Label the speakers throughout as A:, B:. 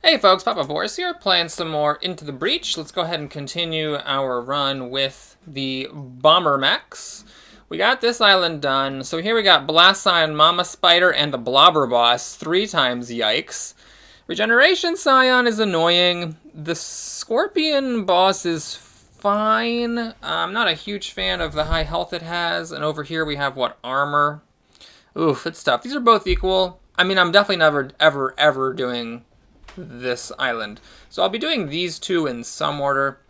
A: Hey folks, Papa Boris here, playing some more Into the Breach. Let's go ahead and continue our run with the Bombermechs. We got this island done, so here we got Blast Scion, Mama Spider, and the Blobber Boss 3 times, yikes. Regeneration Scion is annoying. The Scorpion Boss is fine. I'm not a huge fan of the high health it has, and over here we have, what, armor? Oof, it's tough. These are both equal. I mean, I'm definitely never, ever doing this island. So I'll be doing these two in some order.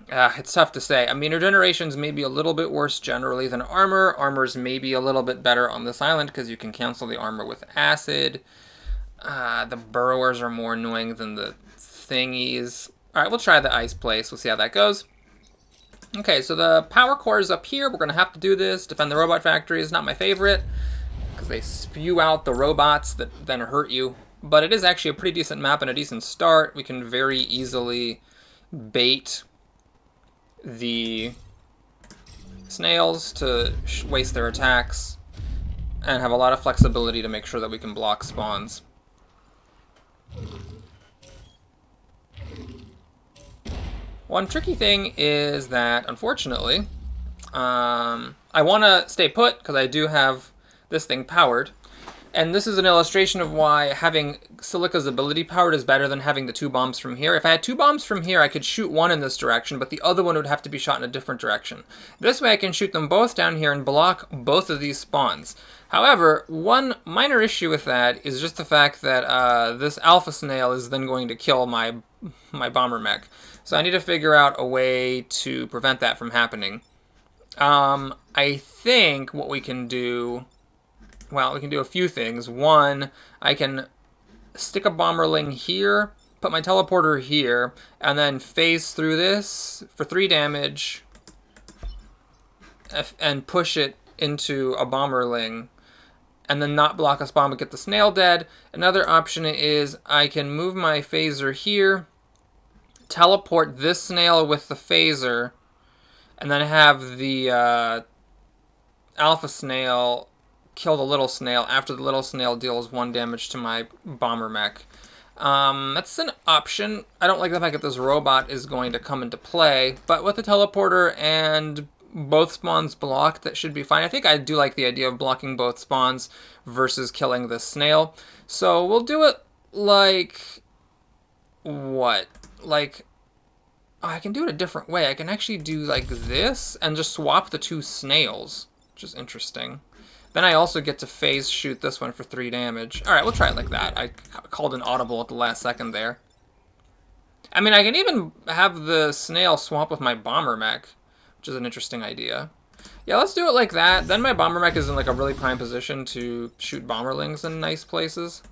A: It's tough to say. I mean, regeneration's maybe a little bit worse generally than armor. Armor's maybe a little bit better on this island because you can cancel the armor with acid. The burrowers are more annoying than the thingies. Alright, we'll try the ice place. We'll see how that goes. Okay, so the power core is up here. We're going to have to do this. Defend the robot factory is not my favorite because they spew out the robots that then hurt you. But it is actually a pretty decent map and a decent start. We can very easily bait the snails to waste their attacks and have a lot of flexibility to make sure that we can block spawns. One tricky thing is that, unfortunately, I want to stay put because I do have this thing powered. And this is an illustration of why having Silica's ability powered is better than having the 2 bombs from here. If I had 2 bombs from here, I could shoot one in this direction, but the other one would have to be shot in a different direction. This way I can shoot them both down here and block both of these spawns. However, one minor issue with that is just the fact that this alpha snail is then going to kill my Bombermech. So I need to figure out a way to prevent that from happening. I think what we can do... Well, we can do a few things. One, I can stick a Bomberling here, put my teleporter here, and then phase through this for 3 damage and push it into a Bomberling and then not block a spawn but get the snail dead. Another option is I can move my phaser here, teleport this snail with the phaser, and then have the alpha snail kill the little snail after the little snail deals 1 damage to my Bombermech. That's an option. I don't like the fact that this robot is going to come into play, but with the teleporter and both spawns blocked, that should be fine. I think I do like the idea of blocking both spawns versus killing the snail. So we'll do it like... what? Like... oh, I can do it a different way. I can actually do like this and just swap the 2 snails, which is interesting. Then I also get to phase shoot this one for 3 damage. Alright, we'll try it like that. I called an audible at the last second there. I mean, I can even have the snail swap with my Bombermech, which is an interesting idea. Yeah, let's do it like that. Then my Bombermech is in like a really prime position to shoot Bomberlings in nice places.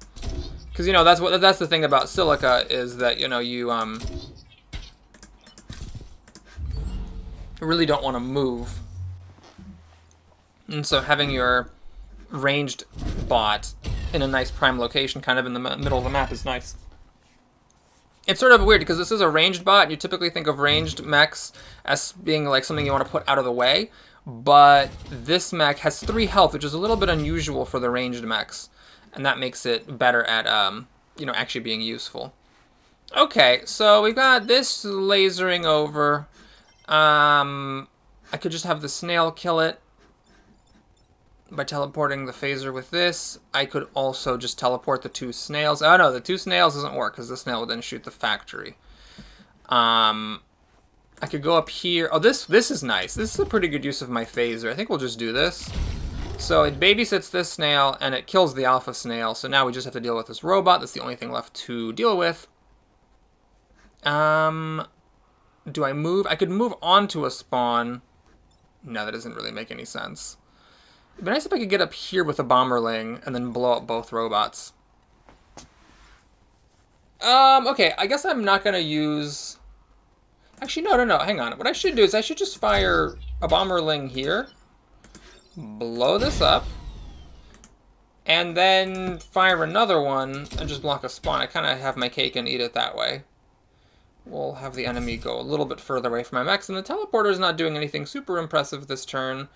A: Because, you know, that's the thing about Silica is that, you know, you really don't want to move. And so having your ranged bot in a nice prime location kind of in the middle of the map is nice. It's sort of weird because this is a ranged bot. You typically think of ranged mechs as being like something you want to put out of the way. But this mech has 3 health, which is a little bit unusual for the ranged mechs. And that makes it better at, you know, actually being useful. Okay, so we've got this lasering over. I could just have the snail kill it by teleporting the phaser with this. I could also just teleport the 2 snails. Oh no, the 2 snails doesn't work because the snail would then shoot the factory. I could go up here. Oh, this is nice. This is a pretty good use of my phaser. I think we'll just do this. So it babysits this snail and it kills the alpha snail. So now we just have to deal with this robot. That's the only thing left to deal with. Do I move? I could move onto a spawn. No, that doesn't really make any sense. It'd be nice if I could get up here with a Bomberling and then blow up both robots. Okay, I guess I'm not gonna use... Actually, no, hang on. What I should do is I should just fire a Bomberling here, blow this up, and then fire another one and just block a spawn. I kind of have my cake and eat it that way. We'll have the enemy go a little bit further away from my mechs, and the teleporter is not doing anything super impressive this turn.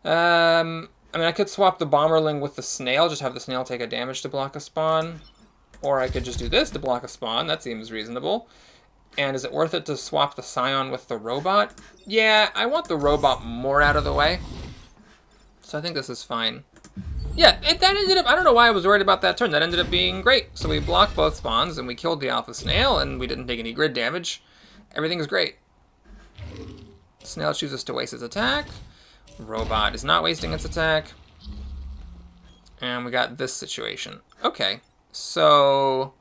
A: I mean, I could swap the Bomberling with the snail, just have the snail take a damage to block a spawn. Or I could just do this to block a spawn. That seems reasonable. And is it worth it to swap the Scion with the robot? Yeah, I want the robot more out of the way. So I think this is fine. Yeah, that ended up, I don't know why I was worried about that turn. That ended up being great. So we blocked both spawns, and we killed the Alpha Snail, and we didn't take any grid damage. Everything is great. Snail chooses to waste its attack. Robot is not wasting its attack. And we got this situation. Okay, so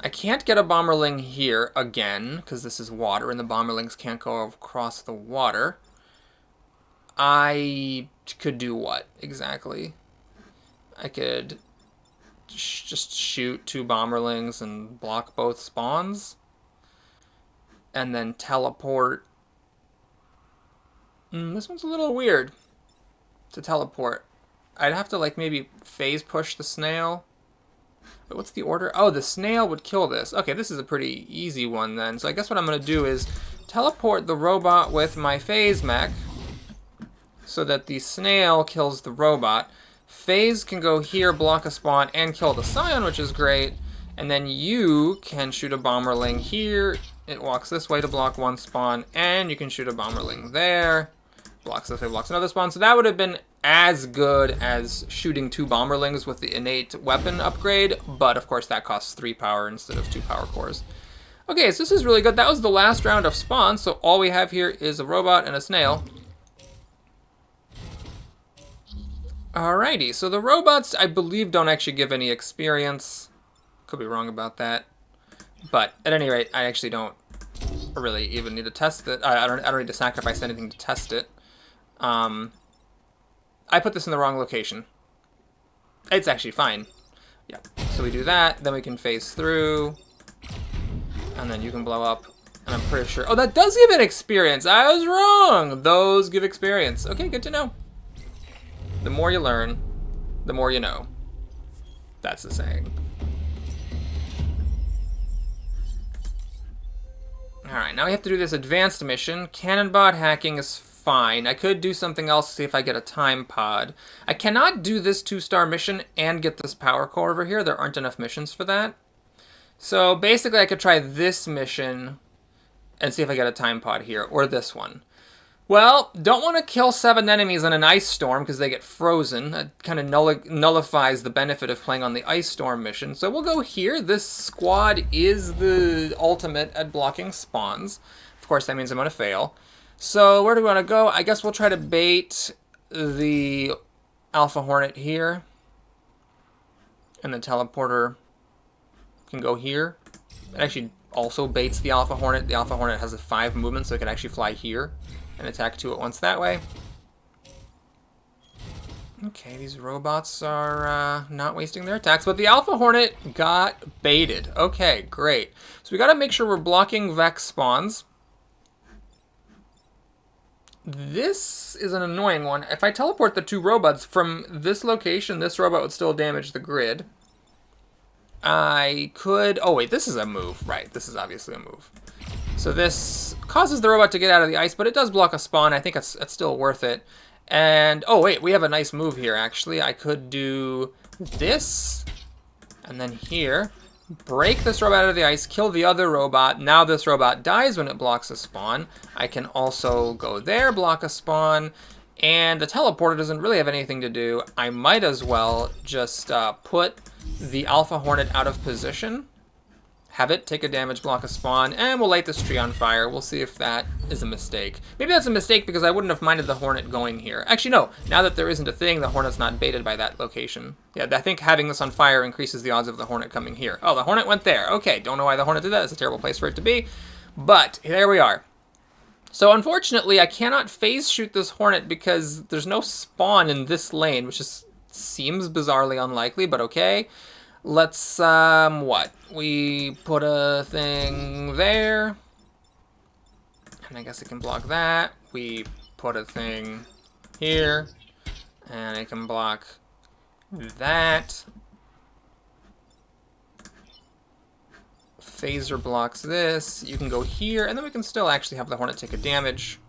A: I can't get a Bomberling here again, because this is water, and the Bomberlings can't go across the water. I could do what, exactly? I could just shoot 2 Bomberlings and block both spawns. And then teleport. This one's a little weird to teleport. I'd have to, like, maybe phase push the snail. But what's the order? Oh, the snail would kill this. Okay, this is a pretty easy one then. So I guess what I'm going to do is teleport the robot with my phase mech so that the snail kills the robot. Phase can go here, block a spawn, and kill the Scion, which is great. And then you can shoot a Bomberling here. It walks this way to block 1 spawn, and you can shoot a Bomberling there. Blocks this way, blocks another spawn. So that would have been as good as shooting 2 Bomberlings with the innate weapon upgrade, but of course that costs 3 power instead of 2 power cores. Okay, so this is really good. That was the last round of spawns, so all we have here is a robot and a snail. Alrighty, so the robots, I believe, don't actually give any experience. Could be wrong about that. But at any rate, I actually don't really even need to test it. I don't need to sacrifice anything to test it. I put this in the wrong location. It's actually fine. Yeah, so we do that, then we can phase through, and then you can blow up, and I'm pretty sure... Oh, that does give an experience! I was wrong! Those give experience. Okay, good to know. The more you learn, the more you know. That's the saying. Alright, now we have to do this advanced mission. Cannonbot hacking is fine. I could do something else to see if I get a time pod. I cannot do this 2-star mission and get this power core over here. There aren't enough missions for that. So basically I could try this mission and see if I get a time pod here, or this one. Well, don't want to kill 7 enemies in an ice storm because they get frozen. That kind of nullifies the benefit of playing on the ice storm mission. So we'll go here. This squad is the ultimate at blocking spawns. Of course, that means I'm going to fail. So where do we want to go? I guess we'll try to bait the Alpha Hornet here. And the teleporter can go here. It actually also baits the Alpha Hornet. The Alpha Hornet has a 5 movement, so it can actually fly here and attack 2 at once that way. Okay, these robots are not wasting their attacks, but the Alpha Hornet got baited. Okay, great. So we got to make sure we're blocking Vex spawns. This is an annoying one. If I teleport the 2 robots from this location, this robot would still damage the grid. I could... Oh, wait, this is a move. Right, this is obviously a move. So this causes the robot to get out of the ice, but it does block a spawn. I think it's still worth it. And, oh wait, we have a nice move here, actually. I could do this, and then here, break this robot out of the ice, kill the other robot. Now this robot dies when it blocks a spawn. I can also go there, block a spawn, and the teleporter doesn't really have anything to do. I might as well just put the Alpha Hornet out of position, have it take a damage, block a spawn, and we'll light this tree on fire. We'll see if that is a mistake. Maybe that's a mistake because I wouldn't have minded the Hornet going here. Actually, no. Now that there isn't a thing, the Hornet's not baited by that location. Yeah, I think having this on fire increases the odds of the Hornet coming here. Oh, the Hornet went there. Okay, don't know why the Hornet did that. It's a terrible place for it to be. But there we are. So unfortunately, I cannot phase shoot this Hornet because there's no spawn in this lane, which seems bizarrely unlikely, but okay. Let's, what? We put a thing there. And I guess it can block that. We put a thing here. And it can block that. Phaser blocks this. You can go here, and then we can still actually have the Hornet take a damage.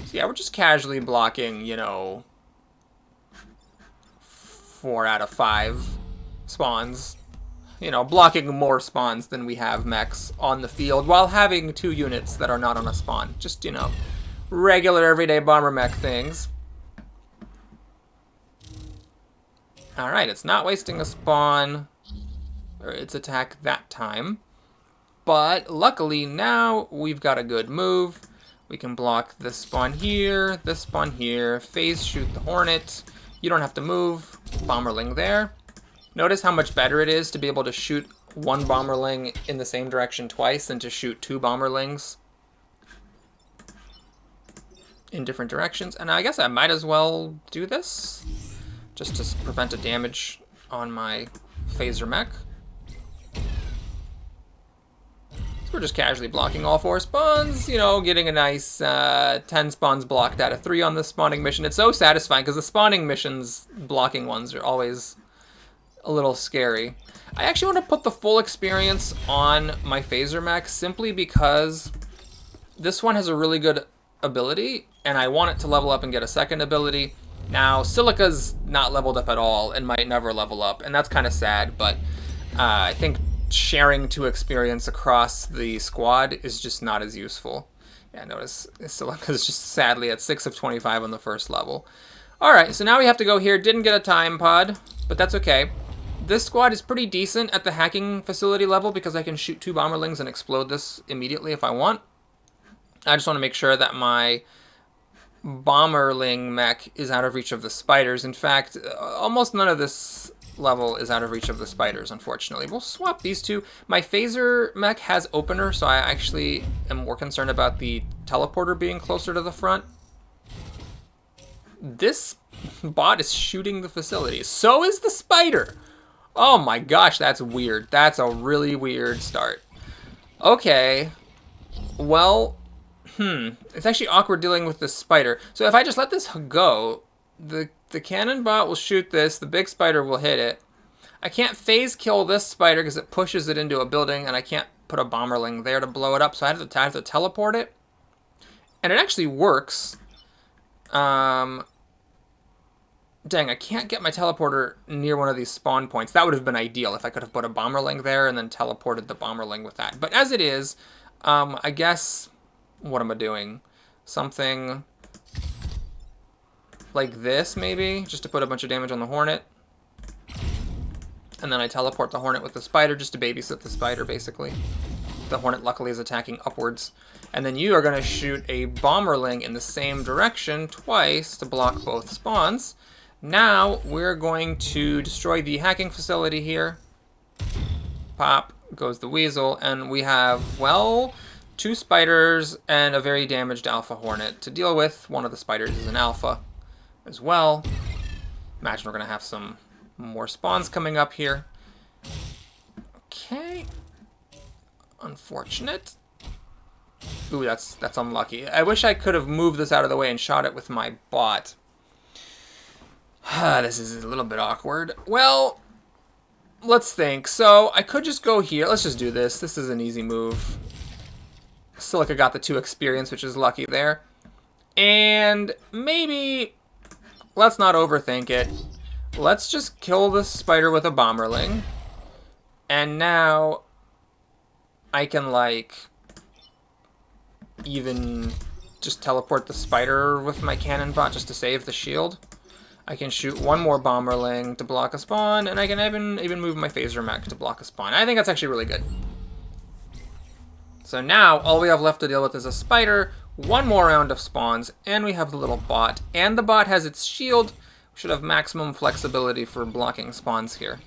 A: So yeah, we're just casually blocking, you know, 4 out of 5 spawns. you know, blocking more spawns than we have mechs on the field while having 2 units that are not on a spawn. Just, you know, regular everyday bomber mech things. Alright, it's not wasting a spawn or its attack that time. But luckily now we've got a good move. We can block this spawn here, phase shoot the Hornet. You don't have to move. Bomberling there. Notice how much better it is to be able to shoot 1 Bomberling in the same direction twice than to shoot 2 Bomberlings in different directions. And I guess I might as well do this just to prevent a damage on my phaser mech. So we're just casually blocking all 4 spawns, you know, getting a nice 10 spawns blocked out of 3 on this spawning mission. It's so satisfying because the spawning missions, blocking ones, are always a little scary. I actually want to put the full experience on my phaser mech simply because this one has a really good ability and I want it to level up and get a second ability. Now, Silica's not leveled up at all and might never level up, and that's kind of sad, but I think sharing 2 experience across the squad is just not as useful. Yeah, notice Silica's just sadly at 6 of 25 on the first level. Alright, so now we have to go here. Didn't get a time pod, but that's okay. This squad is pretty decent at the hacking facility level because I can shoot 2 Bomberlings and explode this immediately if I want. I just want to make sure that my Bomberling mech is out of reach of the spiders. In fact, almost none of this level is out of reach of the spiders, unfortunately. We'll swap these 2. My phaser mech has opener, so I actually am more concerned about the teleporter being closer to the front. This bot is shooting the facility. So is the spider. Oh my gosh, that's weird. That's a really weird start. Okay. Well, it's actually awkward dealing with this spider. So if I just let this go, the cannon bot will shoot this, the big spider will hit it. I can't phase kill this spider because it pushes it into a building, and I can't put a Bomberling there to blow it up, so I have to teleport it. And it actually works. Dang, I can't get my teleporter near one of these spawn points. That would have been ideal if I could have put a Bomberling there and then teleported the Bomberling with that. But as it is, I guess, what am I doing? Something like this, maybe, just to put a bunch of damage on the Hornet. And then I teleport the Hornet with the spider just to babysit the spider, basically. The Hornet luckily is attacking upwards. And then you are going to shoot a Bomberling in the same direction twice to block both spawns. Now we're going to destroy the hacking facility here. Pop goes the Weasel, and we have, well, 2 spiders and a very damaged Alpha Hornet to deal with. One of the spiders is an Alpha as well. Imagine we're going to have some more spawns coming up here. Okay. Unfortunate. Ooh, that's unlucky. I wish I could have moved this out of the way and shot it with my bot. This is a little bit awkward. Well, let's think. So I could just go here. Let's just do this. This is an easy move. Silica got the 2 experience, which is lucky there. And maybe, let's not overthink it. Let's just kill this spider with a Bomberling. And now I can, like, even just teleport the spider with my cannon bot just to save the shield. I can shoot 1 more Bomberling to block a spawn, and I can even move my phaser mech to block a spawn. I think that's actually really good. So now, all we have left to deal with is a spider, 1 more round of spawns, and we have the little bot. And the bot has its shield. We should have maximum flexibility for blocking spawns here.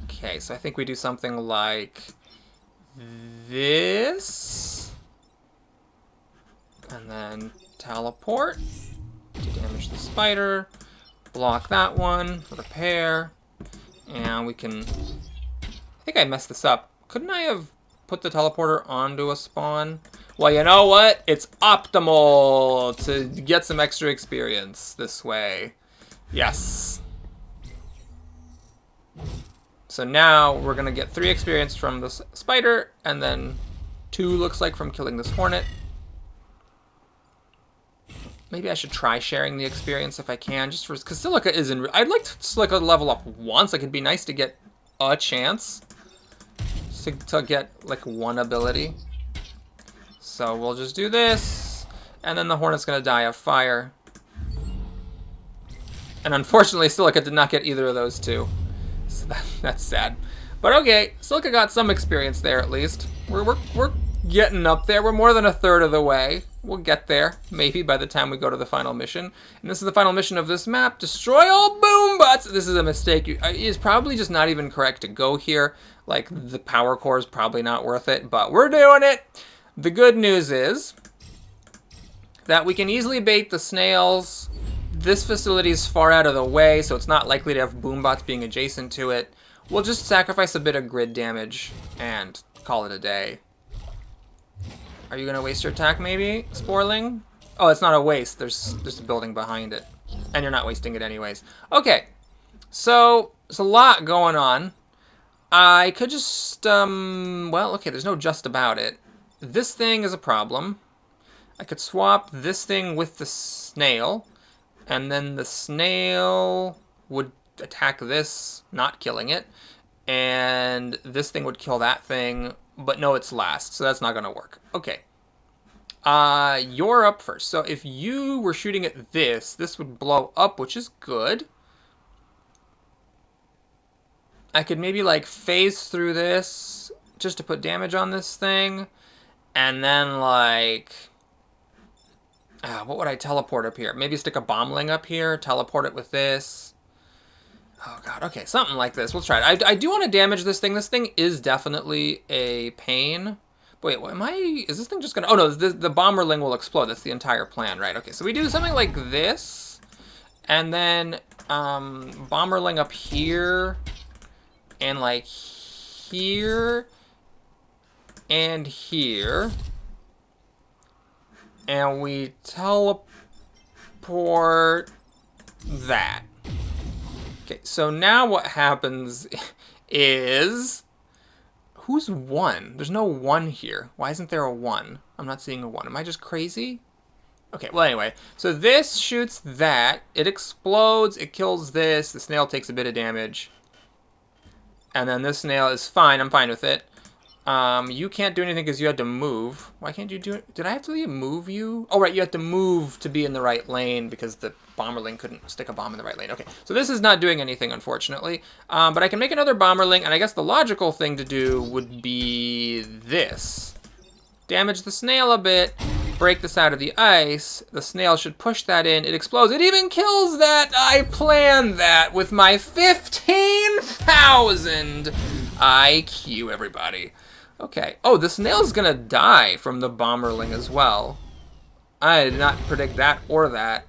A: Okay, so I think we do something like this. And then teleport to damage the spider. Block that one, repair, and we can, I think I messed this up. Couldn't I have put the teleporter onto a spawn? Well, you know what? It's optimal to get some extra experience this way. Yes. So now we're gonna get 3 experience from this spider, and then 2 looks like from killing this Hornet. Maybe I should try sharing the experience if I can, just for, because Silica isn't, I'd like Silica to level up once. Like, it'd be nice to get a chance to get like one ability. So we'll just do this, and then the Hornet's gonna die of fire. And unfortunately, Silica did not get either of those two. So that's sad. But okay, Silica got some experience there at least. We're getting up there. We're more than a third of the way. We'll get there, maybe, by the time we go to the final mission. And this is the final mission of this map. Destroy all boombots! This is a mistake. It's probably just not even correct to go here. Like, the power core is probably not worth it, but we're doing it! The good news is that we can easily bait the snails. This facility is far out of the way, so it's not likely to have boombots being adjacent to it. We'll just sacrifice a bit of grid damage and call it a day. Are you gonna waste your attack, maybe, Sporling? Oh, it's not a waste. There's a building behind it. And you're not wasting it anyways. Okay, so there's a lot going on. I could just, well, okay, there's no just about it. This thing is a problem. I could swap this thing with the snail, and then the snail would attack this, not killing it, and this thing would kill that thing, but no, it's last, so that's not going to work. Okay. You're up first. So if you were shooting at this would blow up, which is good. I could maybe, like, phase through this just to put damage on this thing, and then, like... what would I teleport up here? Maybe stick a bombling up here, teleport it with this. Oh god, okay, something like this. We'll try it. I do want to damage this thing. This thing is definitely a pain. Wait, what am I... Is this thing just gonna... Oh no, the bomberling will explode. That's the entire plan, right? Okay, so we do something like this. And then bomberling up here. And like here. And here. And we teleport that. Okay, so now what happens is... Who's 1? There's no 1 here. Why isn't there a 1? I'm not seeing a 1. Am I just crazy? Okay, well anyway. So this shoots that. It explodes. It kills this. The snail takes a bit of damage. And then this snail is fine. I'm fine with it. You can't do anything because you had to move. Why can't you do it? Did I have to move you? Oh, right, you had to move to be in the right lane because the bomberling couldn't stick a bomb in the right lane. Okay, so this is not doing anything, unfortunately. But I can make another bomberling, and I guess the logical thing to do would be this. Damage the snail a bit, break this out of the ice. The snail should push that in. It explodes. It even kills that. I planned that with my 15,000 IQ, everybody. Okay. Oh, the snail's gonna die from the bomberling as well. I did not predict that or that.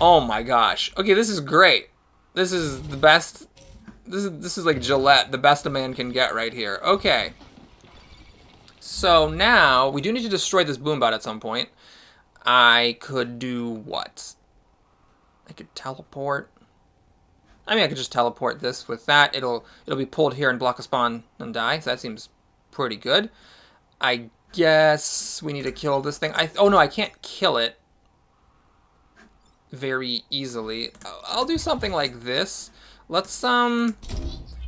A: Oh my gosh. Okay, this is great. This is the best. This is like Gillette, the best a man can get right here. Okay. So now we do need to destroy this boombot at some point. I could do what? I could teleport. I mean, I could just teleport this with that. It'll be pulled here and block a spawn and die. So that seems pretty good. I guess we need to kill this thing. Oh no, I can't kill it very easily. I'll do something like this. Let's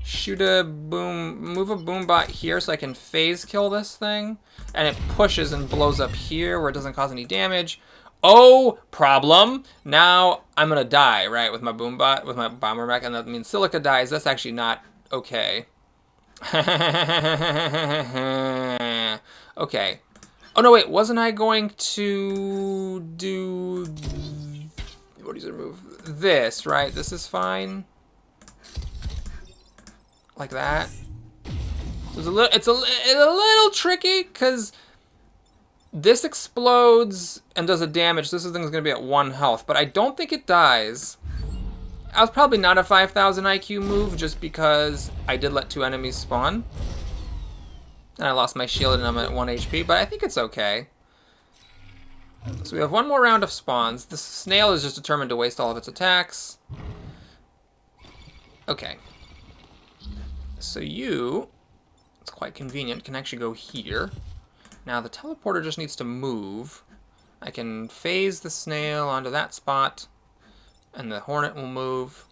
A: shoot a move a boombot here so I can phase kill this thing, and it pushes and blows up here where it doesn't cause any damage. Oh, problem. Now I'm gonna die, right, with my boombot, with my Bombermech, and that means Silica dies. That's actually not okay. Okay. Oh no, wait, wasn't I going to do... What is it, move? This, right? This is fine. Like that. So it's a little tricky because this explodes and does a damage. This thing's gonna be at 1 health, but I don't think it dies. I was probably not a 5,000 IQ move just because I did let 2 enemies spawn. And I lost my shield and I'm at 1 HP, but I think it's okay. So we have 1 more round of spawns. The snail is just determined to waste all of its attacks. Okay. So it's quite convenient, can actually go here. Now the teleporter just needs to move. I can phase the snail onto that spot, and the hornet will move.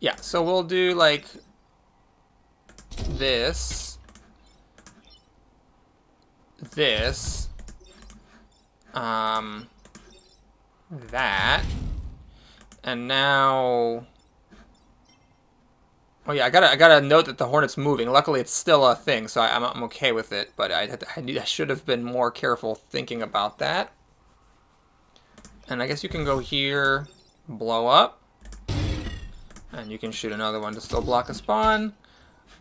A: Yeah, so we'll do, like, this, this, that, and now... Oh yeah, I gotta note that the Hornet's moving. Luckily, it's still a thing, so I'm okay with it. But I should have been more careful thinking about that. And I guess you can go here, blow up, and you can shoot another one to still block a spawn.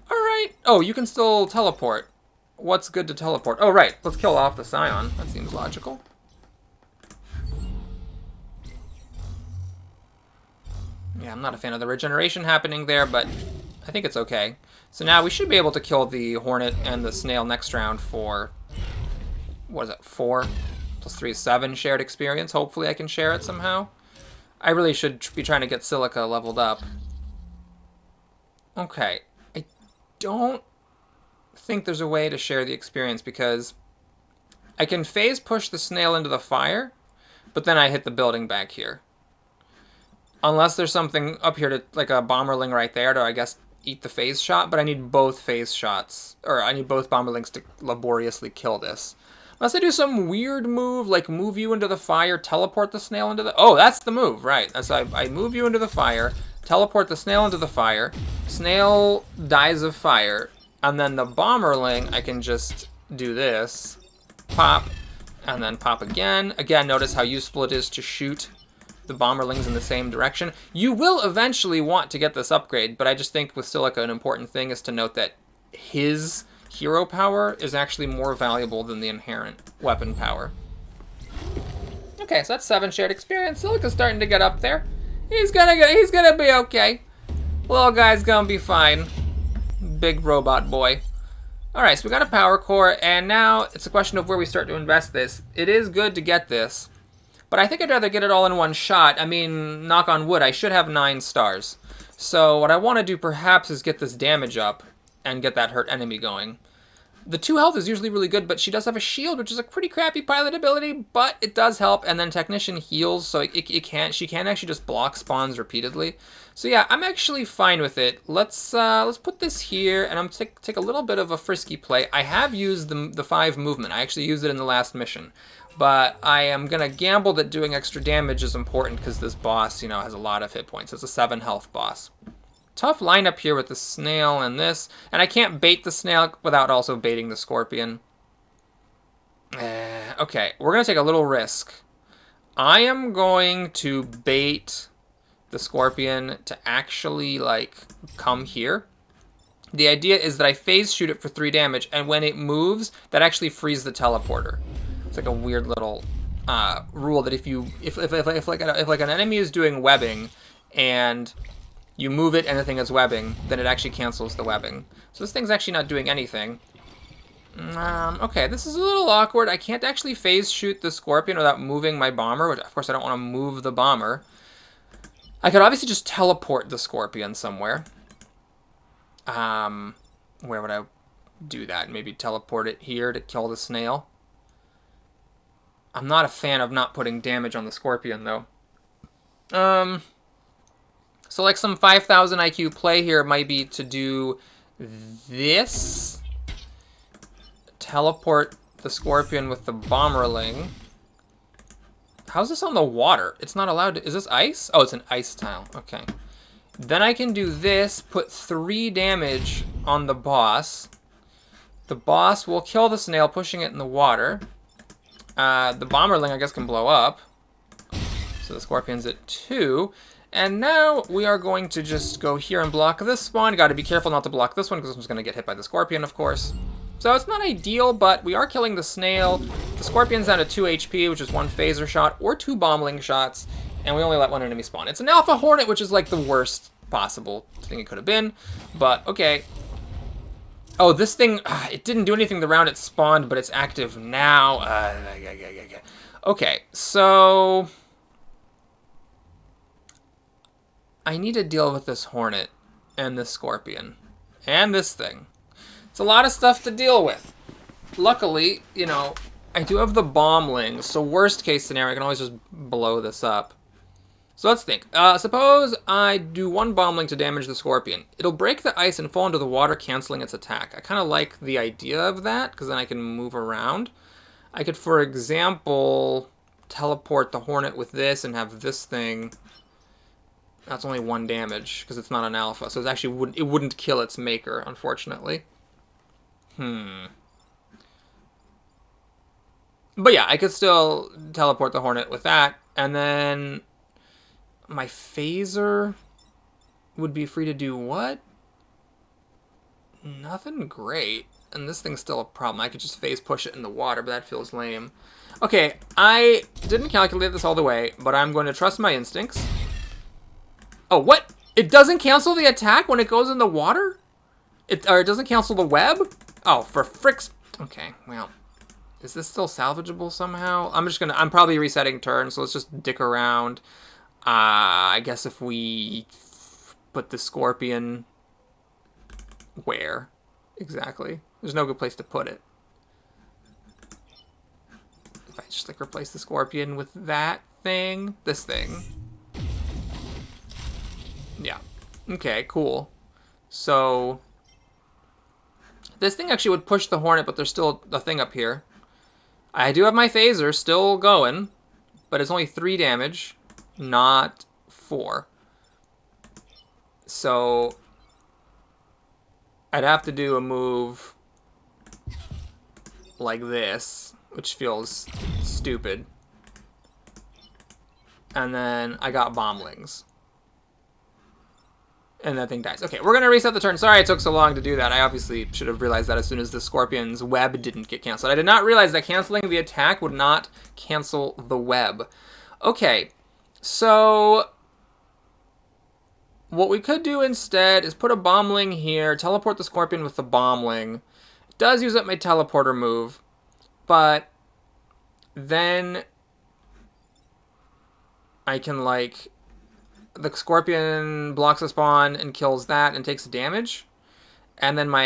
A: All right. Oh, you can still teleport. What's good to teleport? Oh right, let's kill off the Scion. That seems logical. Yeah, I'm not a fan of the regeneration happening there, but I think it's okay. So now we should be able to kill the Hornet and the Snail next round for, what is it, 4 plus 3 is 7 shared experience. Hopefully I can share it somehow. I really should be trying to get Silica leveled up. Okay, I don't think there's a way to share the experience because I can phase push the Snail into the fire, but then I hit the building back here. Unless there's something up here to, like a Bomberling right there to, I guess, eat the phase shot, but I need both phase shots, or I need both Bomberlings to laboriously kill this. Unless I do some weird move, like move you into the fire, teleport the Snail into the... Oh, that's the move, right. That's I move you into the fire, teleport the Snail into the fire, Snail dies of fire, and then the Bomberling, I can just do this, pop, and then pop again. Again, notice how useful it is to shoot the Bomberlings in the same direction. You will eventually want to get this upgrade, but I just think with Silica an important thing is to note that his hero power is actually more valuable than the inherent weapon power. Okay, so that's 7 shared experience. Silica's starting to get up there. He's gonna be okay. Little guy's gonna be fine. Big robot boy. Alright, so we got a power core, and now it's a question of where we start to invest this. It is good to get this, but I think I'd rather get it all in one shot. I mean, knock on wood, I should have 9 stars. So what I want to do perhaps is get this damage up and get that hurt enemy going. The 2 health is usually really good, but she does have a shield, which is a pretty crappy pilot ability, but it does help. And then Technician heals, so she can actually just block spawns repeatedly. So yeah, I'm actually fine with it. Let's put this here, and I'm take a little bit of a frisky play. I have used the 5 movement. I actually used it in the last mission. But I am going to gamble that doing extra damage is important because this boss, you know, has a lot of hit points. It's a 7 health boss. Tough lineup here with the Snail and this. And I can't bait the Snail without also baiting the Scorpion. Okay, we're going to take a little risk. I am going to bait the Scorpion to actually, like, come here. The idea is that I phase shoot it for 3 damage, and when it moves, that actually frees the teleporter. It's like a weird little rule that if like an enemy is doing webbing and you move it and the thing is webbing, then it actually cancels the webbing. So this thing's actually not doing anything. Okay, this is a little awkward. I can't actually phase shoot the Scorpion without moving my bomber, which of course I don't want to move the bomber. I could obviously just teleport the Scorpion somewhere. Where would I do that? Maybe teleport it here to kill the Snail. I'm not a fan of not putting damage on the Scorpion, though. So like some 5,000 IQ play here might be to do this. Teleport the Scorpion with the Bomberling. How's this on the water? It's not allowed to... Is this ice? Oh, it's an ice tile. Okay. Then I can do this, put 3 damage on the boss. The boss will kill the Snail, pushing it in the water. The Bomberling, I guess, can blow up. So the Scorpion's at 2. And now we are going to just go here and block this spawn. Got to be careful not to block this one, because this one's going to get hit by the Scorpion, of course. So it's not ideal, but we are killing the Snail. The Scorpion's down to 2 HP, which is 1 phaser shot, or 2 bombling shots. And we only let 1 enemy spawn. It's an Alpha Hornet, which is like the worst possible thing it could have been. But, okay. Oh, this thing, it didn't do anything the round it spawned, but it's active now. Okay, so... I need to deal with this Hornet and this Scorpion and this thing. It's a lot of stuff to deal with. Luckily, you know, I do have the Bombling, so worst case scenario, I can always just blow this up. So let's think. Suppose I do one bombling to damage the scorpion. It'll break the ice and fall into the water, canceling its attack. I kind of like the idea of that, because then I can move around. I could, for example, teleport the Hornet with this and have this thing. That's only 1 damage, because it's not an alpha. So it wouldn't kill its maker, unfortunately. But yeah, I could still teleport the Hornet with that, and then my phaser would be free to do what? Nothing great. And this thing's still a problem. I could just phase push it in the water, but that feels lame. Okay, I didn't calculate this all the way, but I'm going to trust my instincts. Oh, what? It doesn't cancel the attack when it goes in the water? Or it doesn't cancel the web? Oh, for fricks. Okay, well. Is this still salvageable somehow? I'm probably resetting turn, so let's just dick around. I guess if we put the scorpion... Where? Exactly. There's no good place to put it. If I just like replace the scorpion with that thing, this thing. Yeah. Okay, cool. So this thing actually would push the Hornet, but there's still a thing up here. I do have my phaser still going, but it's only 3 damage, not 4. So I'd have to do a move like this, which feels stupid. And then I got bomblings. And that thing dies. Okay, we're going to reset the turn. Sorry it took so long to do that. I obviously should have realized that as soon as the scorpion's web didn't get canceled. I did not realize that canceling the attack would not cancel the web. Okay, so what we could do instead is put a bombling here, teleport the scorpion with the bombling. It does use up my teleporter move, but then I can, like, the scorpion blocks a spawn and kills that and takes damage. And then my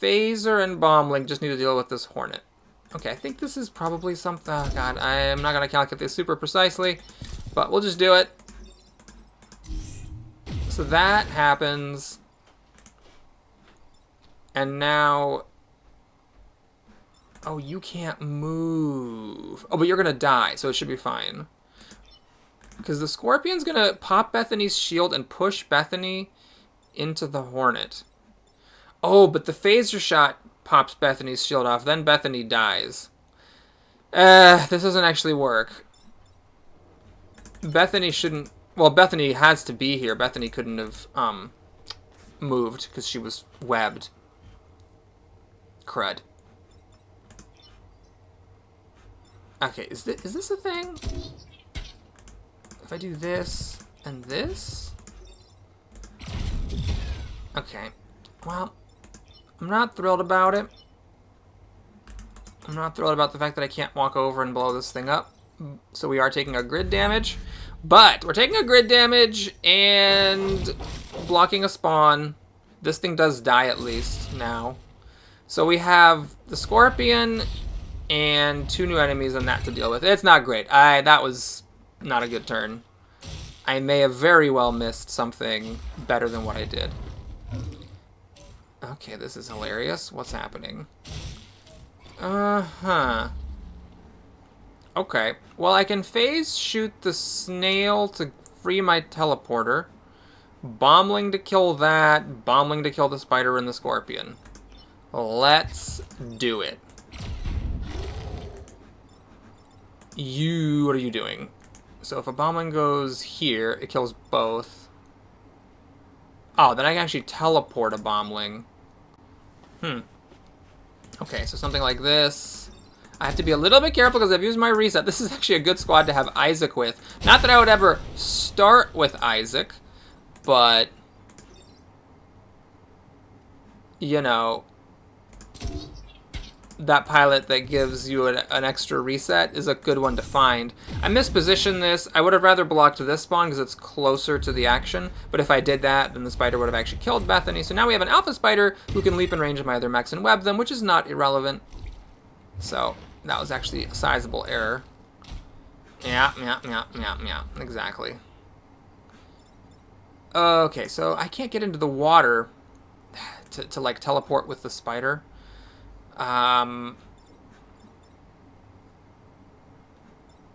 A: phaser and bombling just need to deal with this Hornet. Okay, I think this is probably something... Oh, God, I'm not going to calculate this super precisely, but we'll just do it. So that happens. And now... Oh, you can't move. Oh, but you're going to die, so it should be fine. Because the Scorpion's going to pop Bethany's shield and push Bethany into the Hornet. Oh, but the phaser shot pops Bethany's shield off. Then Bethany dies. This doesn't actually work. Bethany shouldn't... Well, Bethany has to be here. Bethany couldn't have moved because she was webbed. Crud. Okay, is this a thing? If I do this and this? Okay. Well, I'm not thrilled about it. I'm not thrilled about the fact that I can't walk over and blow this thing up. So we are taking a grid damage. But we're taking a grid damage and blocking a spawn. This thing does die at least now. So we have the Scorpion and 2 new enemies and that to deal with. It's not great. That was not a good turn. I may have very well missed something better than what I did. Okay, this is hilarious. What's happening? Uh-huh. Okay. Well, I can phase shoot the snail to free my teleporter. Bombling to kill that. Bombling to kill the spider and the scorpion. Let's do it. What are you doing? So if a bombling goes here, it kills both. Oh, then I can actually teleport a bombling. Okay, so something like this. I have to be a little bit careful because I've used my reset. This is actually a good squad to have Isaac with. Not that I would ever start with Isaac, but... You know... That pilot that gives you an extra reset is a good one to find. I mispositioned this. I would have rather blocked this spawn because it's closer to the action. But if I did that, then the spider would have actually killed Bethany. So now we have an alpha spider who can leap in range of my other mechs and web them, which is not irrelevant. So that was actually a sizable error. Yeah. Exactly. Okay, so I can't get into the water to like teleport with the spider.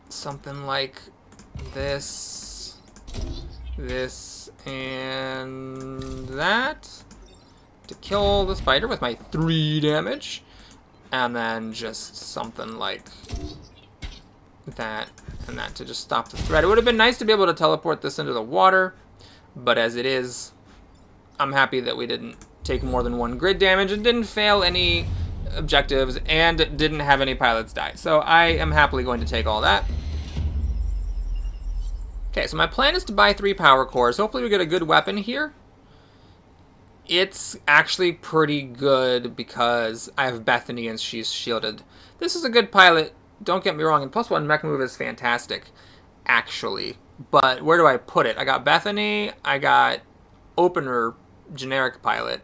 A: Something like this, and that to kill the spider with my 3 damage, and then just something like that and that to just stop the threat. It would have been nice to be able to teleport this into the water, but as it is, I'm happy that we didn't take more than 1 grid damage and didn't fail any objectives and didn't have any pilots die. So I am happily going to take all that. Okay, so my plan is to buy 3 power cores. Hopefully we get a good weapon here. It's actually pretty good because I have Bethany and she's shielded. This is a good pilot, don't get me wrong, and +1 mech move is fantastic, actually. But where do I put it? I got Bethany, I got Opener, generic pilot.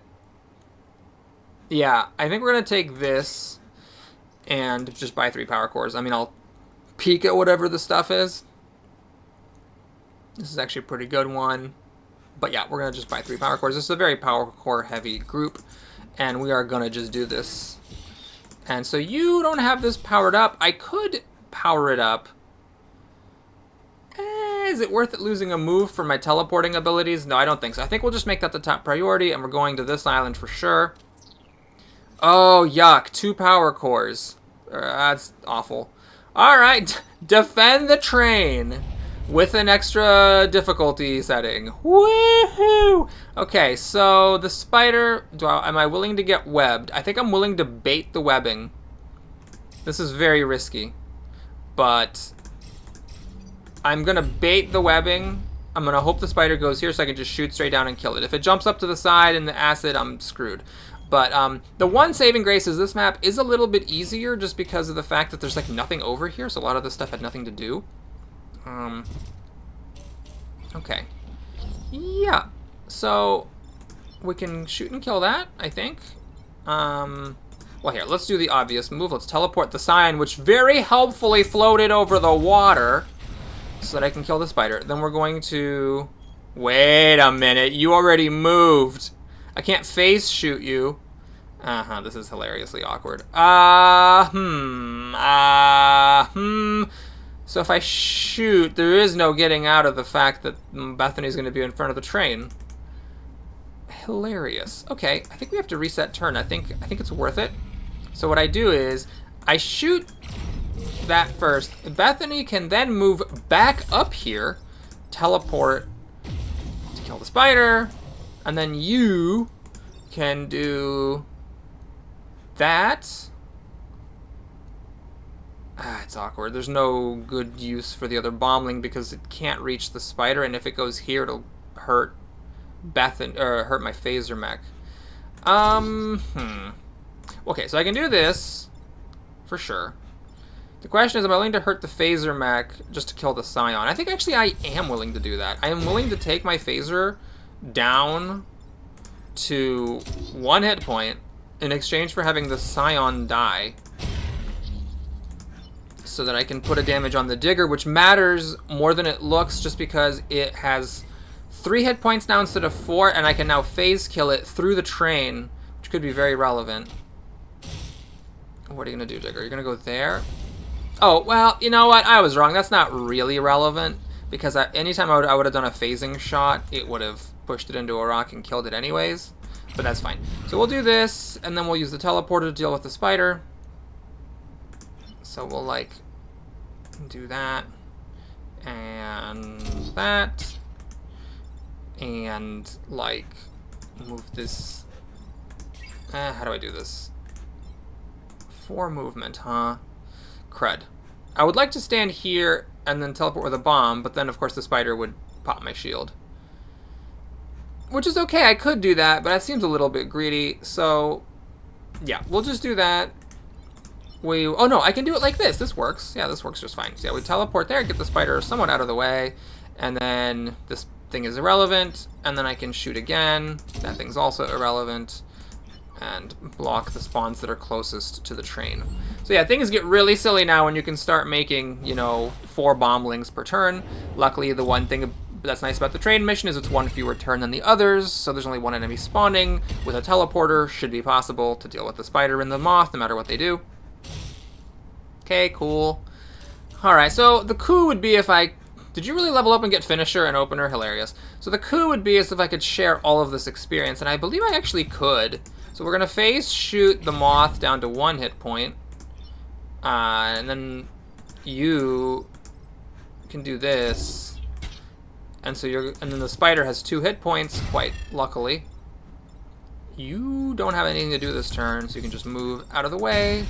A: Yeah, I think we're going to take this and just buy 3 power cores. I mean, I'll peek at whatever the stuff is. This is actually a pretty good one. But yeah, we're going to just buy 3 power cores. This is a very power core heavy group. And we are going to just do this. And so you don't have this powered up. I could power it up. Is it worth it losing a move for my teleporting abilities? No, I don't think so. I think we'll just make that the top priority. And we're going to this island for sure. Oh, yuck. 2 power cores. That's awful. Alright. Defend the train. With an extra difficulty setting. Woohoo! Okay, so the spider... am I willing to get webbed? I think I'm willing to bait the webbing. This is very risky. But I'm going to bait the webbing. I'm going to hope the spider goes here so I can just shoot straight down and kill it. If it jumps up to the side in the acid, I'm screwed. But the one saving grace is this map is a little bit easier just because of the fact that there's like nothing over here. So a lot of this stuff had nothing to do. Okay. Yeah. So we can shoot and kill that, I think. Well, here, let's do the obvious move. Let's teleport the sign, which very helpfully floated over the water so that I can kill the spider. Then we're going to... Wait a minute. You already moved. I can't face shoot you. This is hilariously awkward. So if I shoot, there is no getting out of the fact that Bethany's going to be in front of the train. Hilarious. Okay, I think we have to reset turn. I think it's worth it. So what I do is I shoot that first. Bethany can then move back up here, teleport to kill the spider, and then you can do that. It's awkward. There's no good use for the other bombling because it can't reach the spider, and if it goes here, it'll hurt hurt my phaser mech. Okay, so I can do this for sure. The question is, am I willing to hurt the phaser mech just to kill the scion? I think actually I am willing to do that. I am willing to take my phaser down to 1 hit point in exchange for having the scion die, so that I can put a damage on the digger, which matters more than it looks just because it has 3 hit points now instead of 4, and I can now phase kill it through the train, which could be very relevant. What are you going to do, digger? You're going to go there? Oh, well, you know what? I was wrong. That's not really relevant, because anytime I would have done a phasing shot, it would have pushed it into a rock and killed it anyways, but that's fine. So we'll do this, and then we'll use the teleporter to deal with the spider. So we'll, like, do that, and that, and, like, move this. How do I do this? 4 movement, huh? Crud. I would like to stand here and then teleport with a bomb, but then, of course, the spider would pop my shield. Which is okay, I could do that, but that seems a little bit greedy, so, yeah, we'll just do that. Oh no, I can do it like this. This works. Yeah, this works just fine. So yeah, we teleport there, get the spider somewhat out of the way, and then this thing is irrelevant, and then I can shoot again. That thing's also irrelevant. and block the spawns that are closest to the train. So yeah, things get really silly now when you can start making, you know, 4 bomblings per turn. Luckily, the one thing that's nice about the train mission is it's 1 fewer turn than the others, so there's only 1 enemy spawning. With a teleporter, should be possible to deal with the spider and the moth, no matter what they do. Okay, cool. Alright, so the coup would be if I... Did you really level up and get Finisher and Opener? Hilarious. So the coup would be as if I could share all of this experience, and I believe I actually could. So we're going to phase shoot the moth down to 1 hit point. And then you can do this. And so and then the spider has 2 hit points, quite luckily. You don't have anything to do this turn, so you can just move out of the way.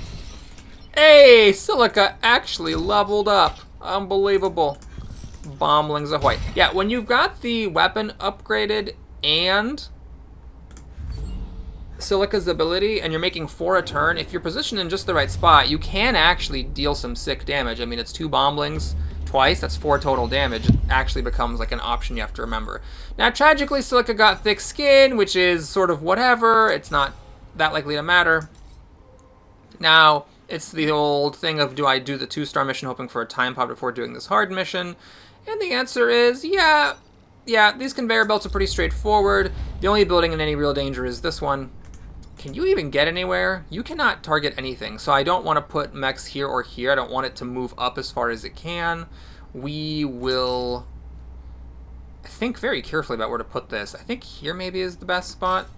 A: Hey, Silica actually leveled up. Unbelievable. Bomblings ahoy. Yeah, when you've got the weapon upgraded and Silica's ability, and you're making 4 a turn, if you're positioned in just the right spot, you can actually deal some sick damage. I mean, it's 2 bomblings twice, that's 4 total damage. It actually becomes like an option you have to remember. Now, tragically, Silica got thick skin, which is sort of whatever. It's not that likely to matter. Now, it's the old thing of, do I do the 2-star mission hoping for a time pod before doing this hard mission? And the answer is, yeah, these conveyor belts are pretty straightforward. The only building in any real danger is this one. Can you even get anywhere? You cannot target anything, so I don't want to put mechs here or here. I don't want it to move up as far as it can. We will think very carefully about where to put this. I think here maybe is the best spot.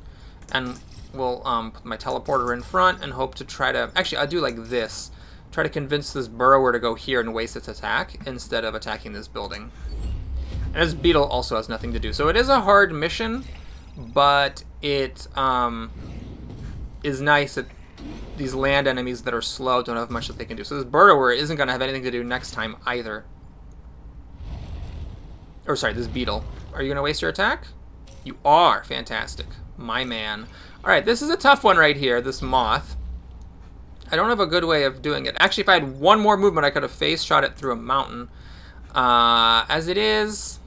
A: And we'll put my teleporter in front and hope to try to... Actually, I'll do like this. Try to convince this burrower to go here and waste its attack instead of attacking this building. And this beetle also has nothing to do. So it is a hard mission, but it is nice that these land enemies that are slow don't have much that they can do. So this burrower isn't going to have anything to do next time either. Or sorry, this beetle. Are you going to waste your attack? You are. Fantastic. My man. Alright, this is a tough one right here, this moth. I don't have a good way of doing it. Actually, if I had 1 more movement, I could have face shot it through a mountain. As it is...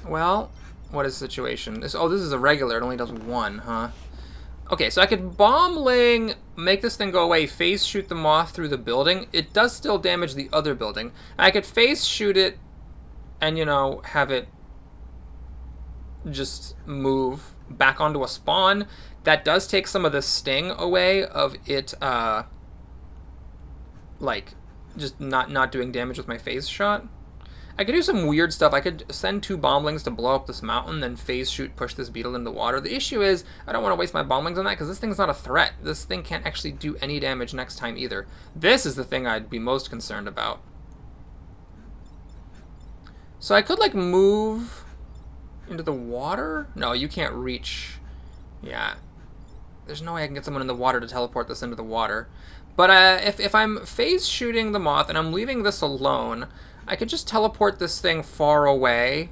A: Well, what is the situation? This is a regular. It only does 1, huh? Okay, so I could bombling, make this thing go away, phase shoot the moth through the building. It does still damage the other building. I could phase shoot it and, you know, have it just move back onto a spawn. That does take some of the sting away of it, like, just not doing damage with my phase shot. I could do some weird stuff. I could send 2 bomblings to blow up this mountain, then phase shoot, push this beetle into the water. The issue is, I don't want to waste my bomblings on that, because this thing's not a threat. This thing can't actually do any damage next time either. This is the thing I'd be most concerned about. So I could, like, move into the water? No, you can't reach. Yeah. There's no way I can get someone in the water to teleport this into the water. But if I'm phase shooting the moth and I'm leaving this alone, I could just teleport this thing far away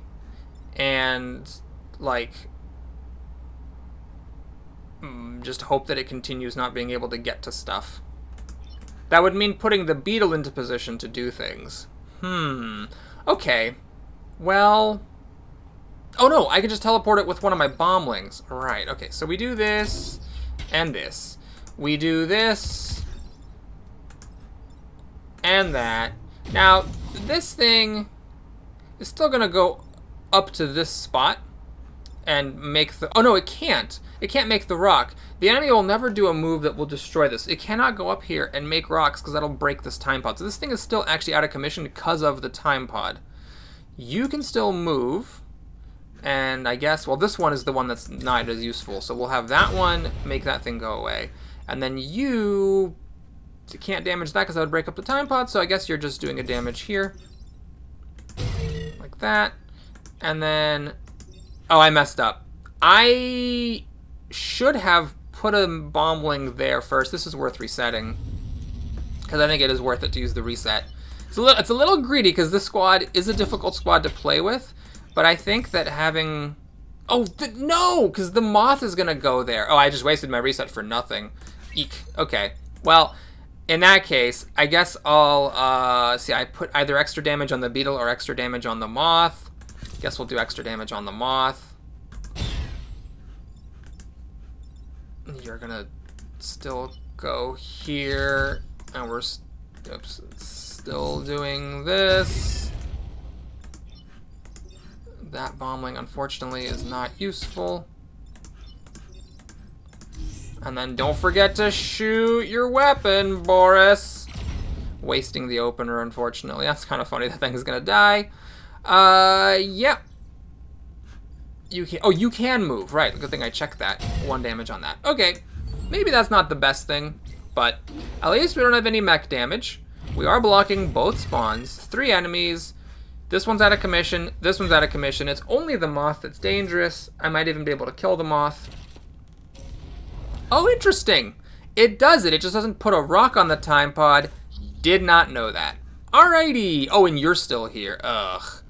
A: and, like, just hope that it continues not being able to get to stuff. That would mean putting the beetle into position to do things. Okay. Well... Oh no, I could just teleport it with one of my bomblings. Right, okay, so we do this and this. We do this and that. Now, this thing is still gonna go up to this spot and make the... Oh no, it can't. It can't make the rock. The enemy will never do a move that will destroy this. It cannot go up here and make rocks because that'll break this time pod. So this thing is still actually out of commission because of the time pod. You can still move. And I guess, well, this one is the one that's not as useful. So we'll have that one make that thing go away. And then you can't damage that because that would break up the time pod. So I guess you're just doing a damage here. Like that. And then... Oh, I messed up. I should have put a bombling there first. This is worth resetting. Because I think it is worth it to use the reset. It's a little greedy because this squad is a difficult squad to play with. But I think that having... Oh, no! Because the moth is going to go there. Oh, I just wasted my reset for nothing. Eek. Okay. Well, in that case, I guess I'll... see, I put either extra damage on the beetle or extra damage on the moth. Guess we'll do extra damage on the moth. You're gonna still go here, and we're still doing this. That bombling, unfortunately, is not useful. And then don't forget to shoot your weapon, Boris. Wasting the opener, unfortunately. That's kind of funny. That thing is gonna die. Yeah. You can. Oh, you can move. Right. Good thing I checked that. 1 damage on that. Okay. Maybe that's not the best thing, but at least we don't have any mech damage. We are blocking both spawns. 3 enemies. This one's out of commission. This one's out of commission. It's only the moth that's dangerous. I might even be able to kill the moth. Oh, interesting. It does it. It just doesn't put a rock on the time pod. Did not know that. Alrighty. Oh, and you're still here. Ugh.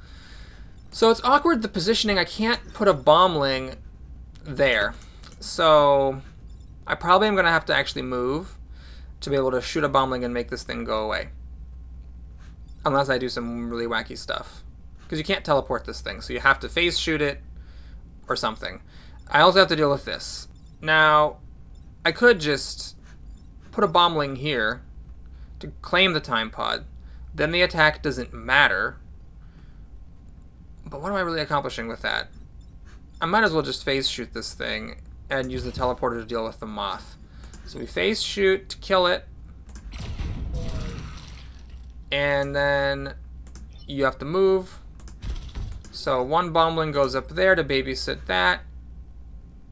A: So it's awkward, the positioning. I can't put a bombling there. So I probably am going to have to actually move to be able to shoot a bombling and make this thing go away. Unless I do some really wacky stuff. Because you can't teleport this thing, so you have to phase shoot it or something. I also have to deal with this. Now, I could just put a bombling here to claim the time pod. Then the attack doesn't matter. But what am I really accomplishing with that? I might as well just phase shoot this thing and use the teleporter to deal with the moth. So we phase shoot to kill it. And then you have to move. So 1 bombling goes up there to babysit that.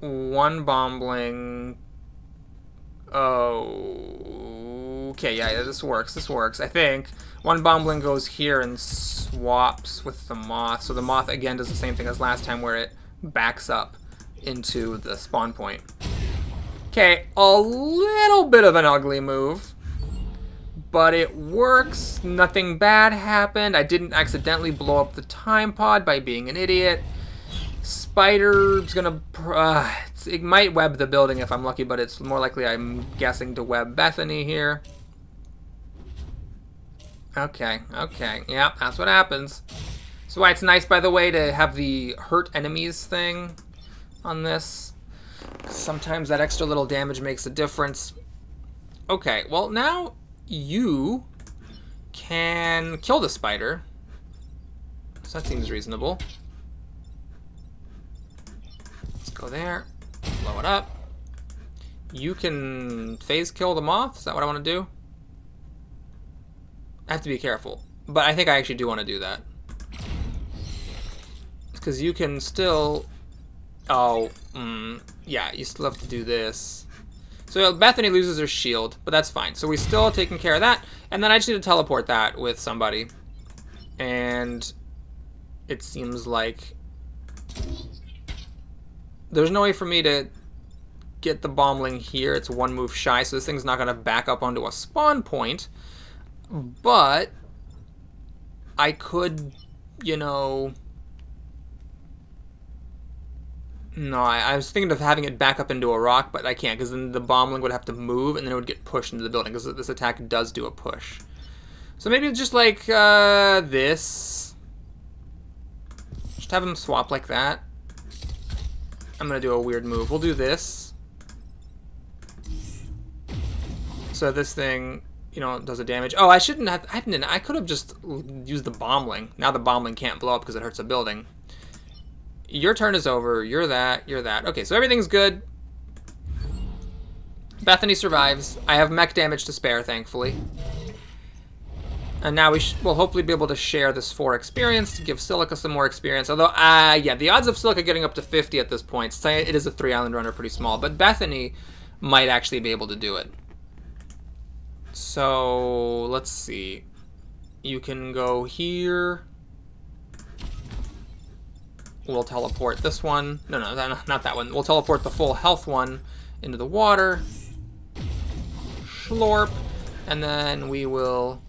A: 1 bombling. Oh, okay, yeah, this works. This works, I think. 1 bombling goes here and swaps with the moth. So the moth again does the same thing as last time, where it backs up into the spawn point. Okay, a little bit of an ugly move, but it works. Nothing bad happened. I didn't accidentally blow up the time pod by being an idiot. Spider's gonna... it might web the building if I'm lucky, but it's more likely, I'm guessing, to web Bethany here. Okay, okay. Yeah, that's what happens. So why it's nice, by the way, to have the hurt enemies thing on this. Sometimes that extra little damage makes a difference. Okay, well, now you can kill the spider. So that seems reasonable. Let's go there. Blow it up. You can phase kill the moth. Is that what I want to do? I have to be careful. But I think I actually do want to do that. Because you can still... Oh, yeah, you still have to do this. So Bethany loses her shield, but that's fine. So we're still taking care of that. And then I just need to teleport that with somebody. And it seems like there's no way for me to get the bombling here. It's 1 move shy, so this thing's not going to back up onto a spawn point. But I could, you know... No, I was thinking of having it back up into a rock, but I can't, because then the bombling would have to move, and then it would get pushed into the building, because this attack does do a push. So maybe just like this. Just have them swap like that. I'm going to do a weird move. We'll do this. So this thing, you know, does a damage. Oh, I shouldn't have... I could have just used the bombling. Now the bombling can't blow up because it hurts a building. Your turn is over. You're that. You're that. Okay, so everything's good. Bethany survives. I have mech damage to spare, thankfully. And now we'll hopefully be able to share this 4 experience to give Silica some more experience. Although, yeah, the odds of Silica getting up to 50 at this point, say it is a 3-island run, are pretty small. But Bethany might actually be able to do it. So, let's see. You can go here. We'll teleport this one. No, not that one. We'll teleport the full health one into the water. Schlorp. And then we will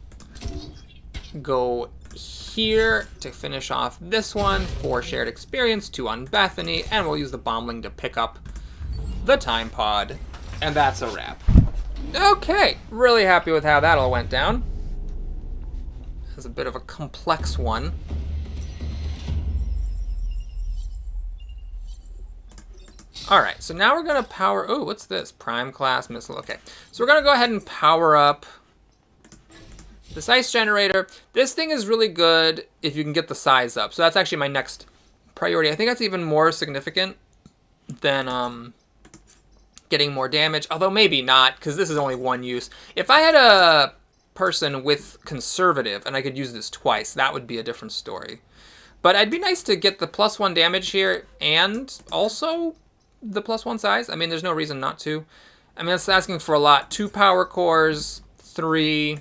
A: go here to finish off this one. 4 shared experience, 2 on Bethany. And we'll use the bombling to pick up the time pod. And that's a wrap. Okay. Really happy with how that all went down. It's a bit of a complex one. All right, so now we're gonna power, oh, what's this? Prime class missile, okay. So we're gonna go ahead and power up this ice generator. This thing is really good if you can get the size up. So that's actually my next priority. I think that's even more significant than getting more damage, although maybe not, because this is only one use. If I had a person with conservative and I could use this twice, that would be a different story. But it'd be nice to get the +1 damage here and also the +1 size. I mean, there's no reason not to. I mean, that's asking for a lot. 2 power cores, 3,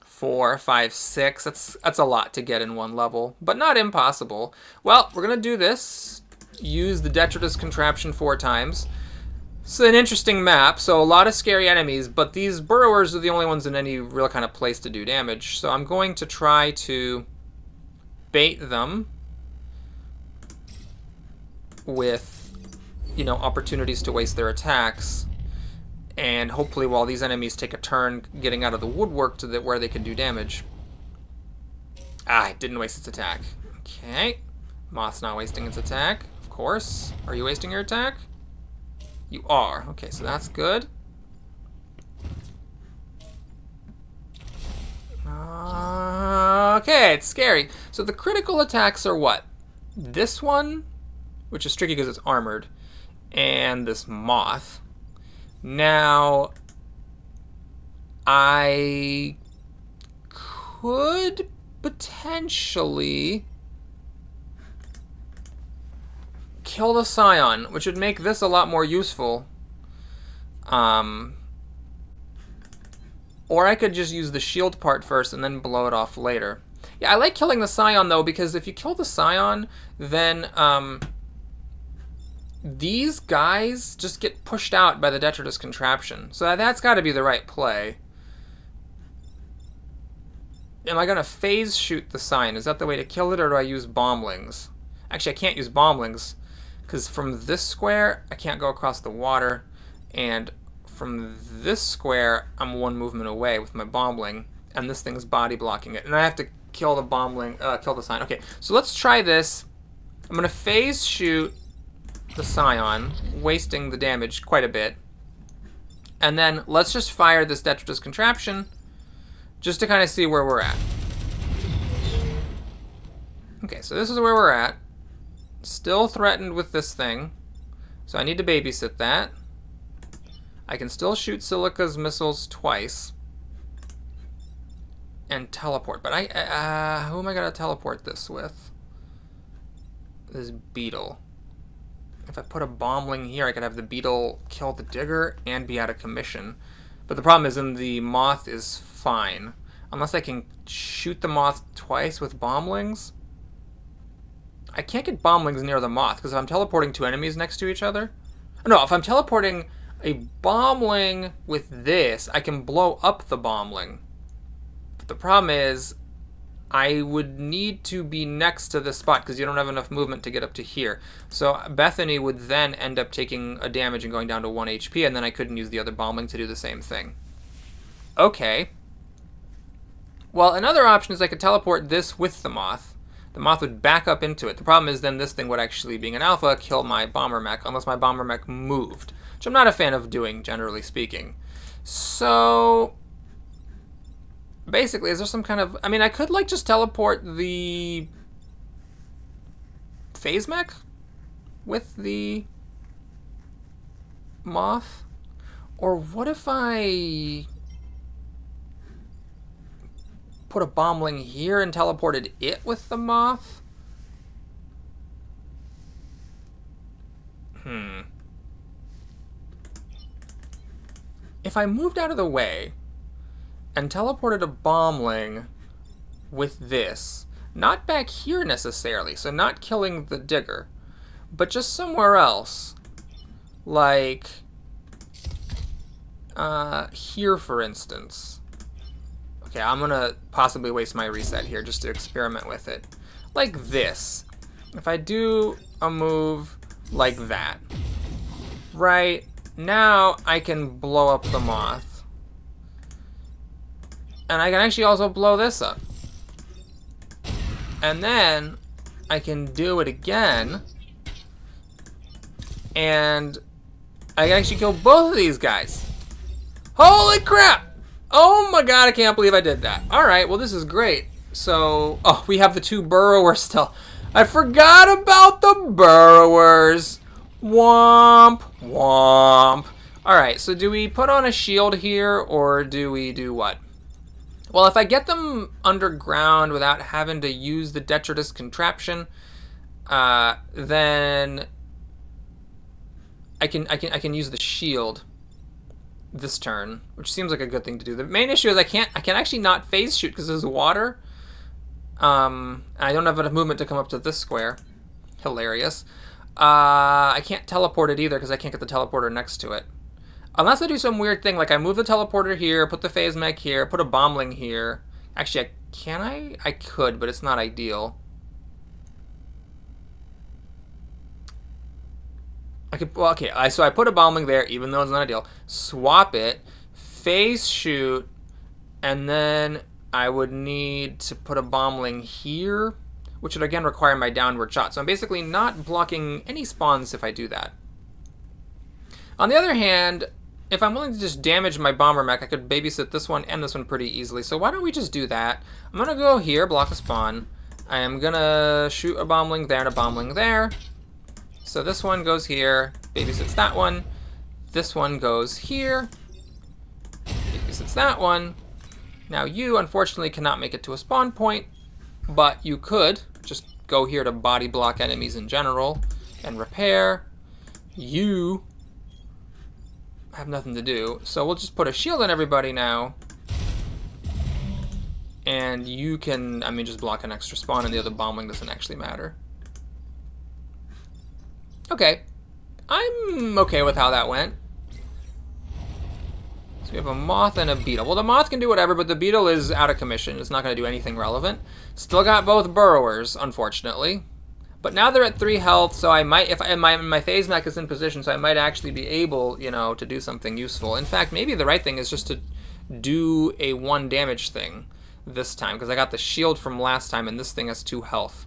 A: 4, 5, 6. That's a lot to get in one level, but not impossible. Well, we're gonna do this. Use the detritus contraption 4 times. It's an interesting map, so a lot of scary enemies, but these burrowers are the only ones in any real kind of place to do damage. So I'm going to try to bait them with, you know, opportunities to waste their attacks. And hopefully while these enemies take a turn getting out of the woodwork to where they can do damage. Ah, it didn't waste its attack. Okay. Moth's not wasting its attack, of course. Are you wasting your attack? You are. Okay, so that's good. Okay, it's scary. So the critical attacks are what? This one, which is tricky because it's armored, and this moth. Now, I could potentially kill the Scion, which would make this a lot more useful. Or I could just use the shield part first and then blow it off later. Yeah, I like killing the Scion, though, because if you kill the Scion, then these guys just get pushed out by the detritus contraption. So that's got to be the right play. Am I going to phase shoot the Scion? Is that the way to kill it, or do I use bomblings? Actually, I can't use bomblings, because from this square, I can't go across the water, and from this square, I'm 1 movement away with my bombling, and this thing's body blocking it, and I have to kill the bombling, kill the Scion. Okay, so let's try this. I'm going to phase shoot the Scion, wasting the damage quite a bit, and then let's just fire this detritus contraption, just to kind of see where we're at. Okay, so this is where we're at. Still threatened with this thing, so I need to babysit that. I can still shoot Silica's missiles twice and teleport, but who am I gonna teleport this with? This beetle. If I put a bombling here, I could have the beetle kill the digger and be out of commission. But the problem is, then the moth is fine, unless I can shoot the moth twice with bomblings. I can't get bomblings near the moth, because if I'm teleporting 2 enemies next to each other... No, if I'm teleporting a bombling with this, I can blow up the bombling. But the problem is, I would need to be next to this spot, because you don't have enough movement to get up to here. So Bethany would then end up taking a damage and going down to 1 HP, and then I couldn't use the other bombling to do the same thing. Okay. Well, another option is I could teleport this with the moth. The moth would back up into it. The problem is then this thing would actually, being an alpha, kill my Bombermech, unless my Bombermech moved, which I'm not a fan of doing, generally speaking. So basically, is there some kind of... I mean, I could, like, just teleport the phase mech with the moth? Or what if I put a bombling here and teleported it with the moth? If I moved out of the way and teleported a bombling with this, not back here necessarily, so not killing the digger, but just somewhere else, like here, for instance. Okay, I'm gonna possibly waste my reset here just to experiment with it. Like this. If I do a move like that, right, now I can blow up the moth. And I can actually also blow this up. And then I can do it again And I can actually kill both of these guys. Holy crap! Oh my god, I can't believe I did that. Alright, well this is great. So, oh, we have the 2 burrowers still. I forgot about the burrowers. Womp, womp. Alright, so do we put on a shield here, or do we do what? Well, if I get them underground without having to use the detritus contraption, then I can use the shield this turn, which seems like a good thing to do. The main issue is I can actually not phase shoot because there's water. I don't have enough movement to come up to this square. Hilarious. I can't teleport it either because I can't get the teleporter next to it. Unless I do some weird thing, like I move the teleporter here, put the phase mech here, put a bombling here. Actually, can I? I could, but it's not ideal. I could, well, okay, so I put a bombling there, even though it's not ideal. Swap it, phase shoot, and then I would need to put a bombling here, which would again require my downward shot. So I'm basically not blocking any spawns if I do that. On the other hand, if I'm willing to just damage my bomber mech, I could babysit this one and this one pretty easily. So why don't we just do that? I'm gonna go here, block a spawn. I am gonna shoot a bombling there and a bombling there. So this one goes here, babysits that one. This one goes here, babysits that one. Now you, unfortunately, cannot make it to a spawn point, but you could just go here to body block enemies in general and repair. You have nothing to do, so we'll just put a shield on everybody now. And you can, I mean, just block an extra spawn, and the other bombling doesn't actually matter. Okay, I'm okay with how that went. So we have a moth and a beetle. Well, the moth can do whatever, but the beetle is out of commission. It's not going to do anything relevant. Still got both burrowers, unfortunately. But now they're at 3 health, so I might, if my phase mech is in position, so I might actually be able, you know, to do something useful. In fact, maybe the right thing is just to do a 1 damage thing this time, because I got the shield from last time, and this thing has 2 health.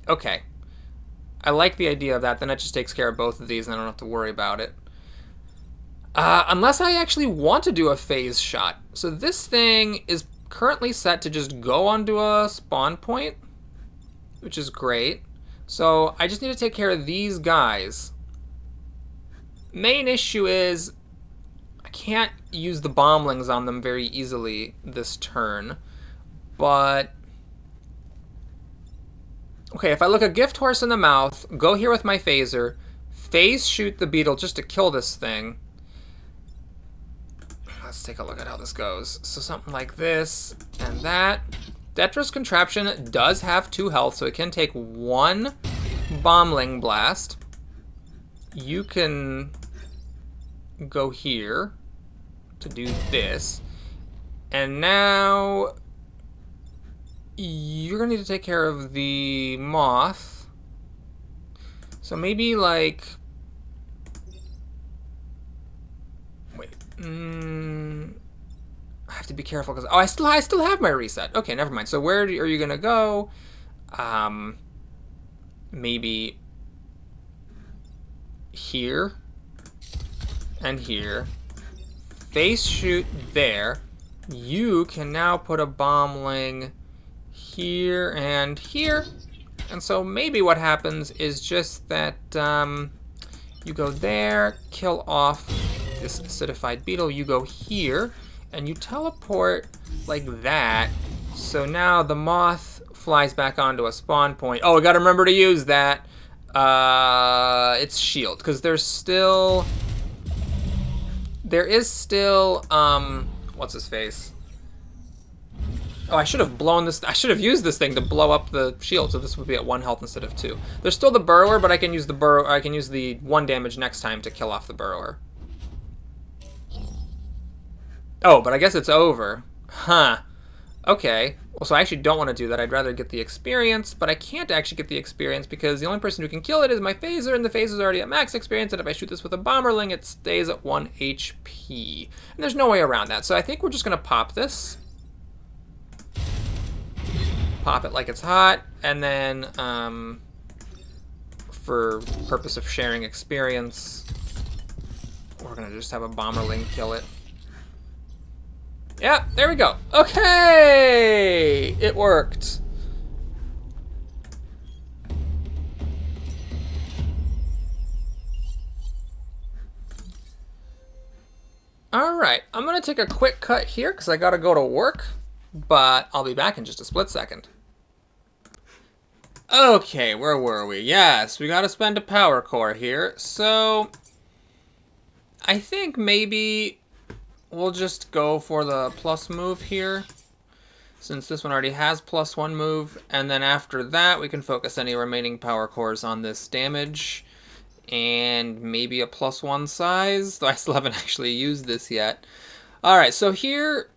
A: Okay. I like the idea of that. Then it just takes care of both of these, and I don't have to worry about it. Unless I actually want to do a phase shot. So this thing is currently set to just go onto a spawn point, which is great. So I just need to take care of these guys. Main issue is I can't use the bomblings on them very easily this turn. But okay, if I look a gift horse in the mouth, go here with my phaser, phase shoot the beetle just to kill this thing. Let's take a look at how this goes. So something like this and that. Detra's contraption does have 2 health, so it can take 1 bombling blast. You can go here to do this. And now you're gonna need to take care of the moth. So maybe like, wait, I have to be careful because I still have my reset. Okay, never mind. So where are you gonna go? Maybe here and here. Face shoot there. You can now put a bombling here and here. And so maybe what happens is just that you go there, kill off this acidified beetle, you go here, and you teleport like that. So now the moth flies back onto a spawn point. Oh, I gotta remember to use that. It's shield, because there is still, what's his face? Oh, I should have blown this. I should have used this thing to blow up the shield, so this would be at 1 health instead of 2. There's still the burrower, but I can use the 1 damage next time to kill off the burrower. Oh, but I guess it's over. Huh. Okay. Well, so I actually don't want to do that. I'd rather get the experience, but I can't actually get the experience because the only person who can kill it is my phaser, and the phaser's already at max experience, and if I shoot this with a bomberling, it stays at 1 HP. And there's no way around that, so I think we're just going to pop this. Pop it like it's hot, and then for purpose of sharing experience. We're gonna just have a Bomberling kill it. Yeah, there we go. Okay! It worked. Alright, I'm gonna take a quick cut here because I gotta go to work, but I'll be back in just a split second. Okay, where were we? Yes, we gotta spend a power core here, so I think maybe we'll just go for the plus move here, since this one already has +1 move, and then after that we can focus any remaining power cores on this damage, and maybe a +1 size, though I still haven't actually used this yet. Alright, so here,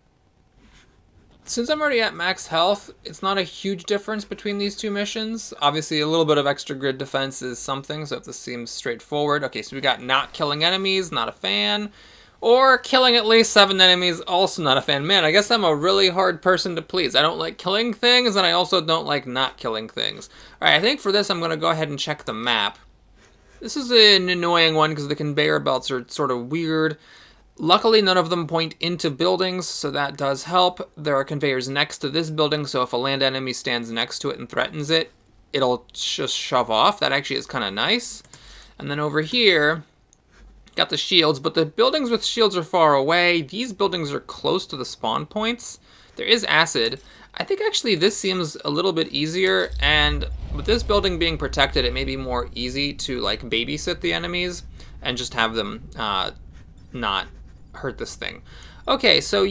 A: since I'm already at max health, it's not a huge difference between these two missions. Obviously, a little bit of extra grid defense is something, so if this seems straightforward. Okay, so we got not killing enemies, not a fan. Or killing at least 7 enemies, also not a fan. Man, I guess I'm a really hard person to please. I don't like killing things, and I also don't like not killing things. Alright, I think for this I'm going to go ahead and check the map. This is an annoying one because the conveyor belts are sort of weird. Luckily, none of them point into buildings, so that does help. There are conveyors next to this building, so if a land enemy stands next to it and threatens it, it'll just shove off. That actually is kind of nice. And then over here, got the shields, but the buildings with shields are far away. These buildings are close to the spawn points. There is acid. I think actually this seems a little bit easier, and with this building being protected, it may be more easy to like babysit the enemies and just have them not hurt this thing. Okay, so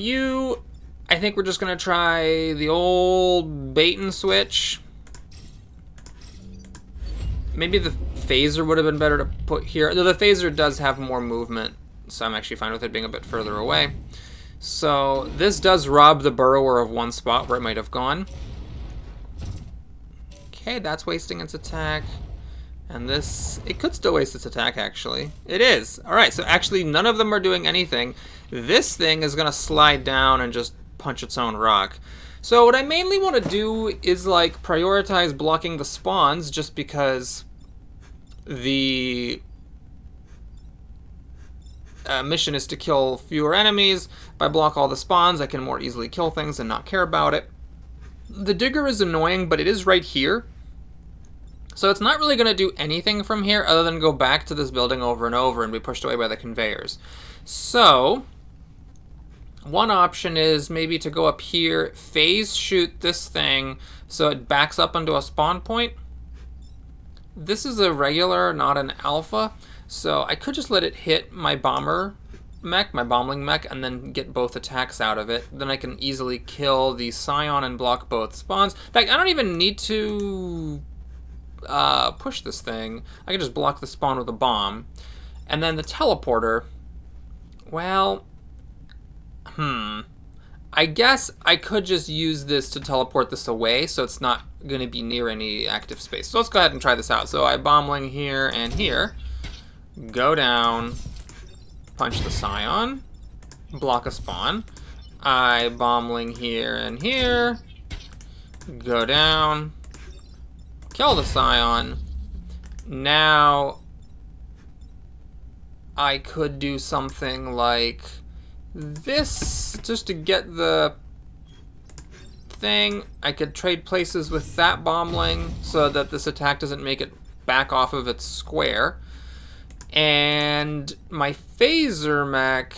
A: I think we're just gonna try the old bait and switch. Maybe the phaser would have been better to put here. Though the phaser does have more movement, so I'm actually fine with it being a bit further away. So this does rob the burrower of one spot where it might have gone. Okay, that's wasting its attack. And this, it could still waste its attack, actually. It is. Alright, so actually none of them are doing anything. This thing is going to slide down and just punch its own rock. So what I mainly want to do is, like, prioritize blocking the spawns, just because the mission is to kill fewer enemies. If I block all the spawns, I can more easily kill things and not care about it. The digger is annoying, but it is right here. So it's not really going to do anything from here other than go back to this building over and over and be pushed away by the conveyors. So one option is maybe to go up here, phase shoot this thing so it backs up onto a spawn point. This is a regular, not an alpha, so I could just let it hit my bomber mech, my bombling mech, and then get both attacks out of it. Then I can easily kill the scion and block both spawns. In fact, I don't even need to push this thing. I can just block the spawn with a bomb. And then the teleporter, well, I guess I could just use this to teleport this away, so it's not going to be near any active space. So let's go ahead and try this out. So I bombling here and here, go down, punch the scion, block a spawn. I bombling here and here, go down, kill the scion. Now I could do something like this just to get the thing. I could trade places with that bombling so that this attack doesn't make it back off of its square. And my phaser mech,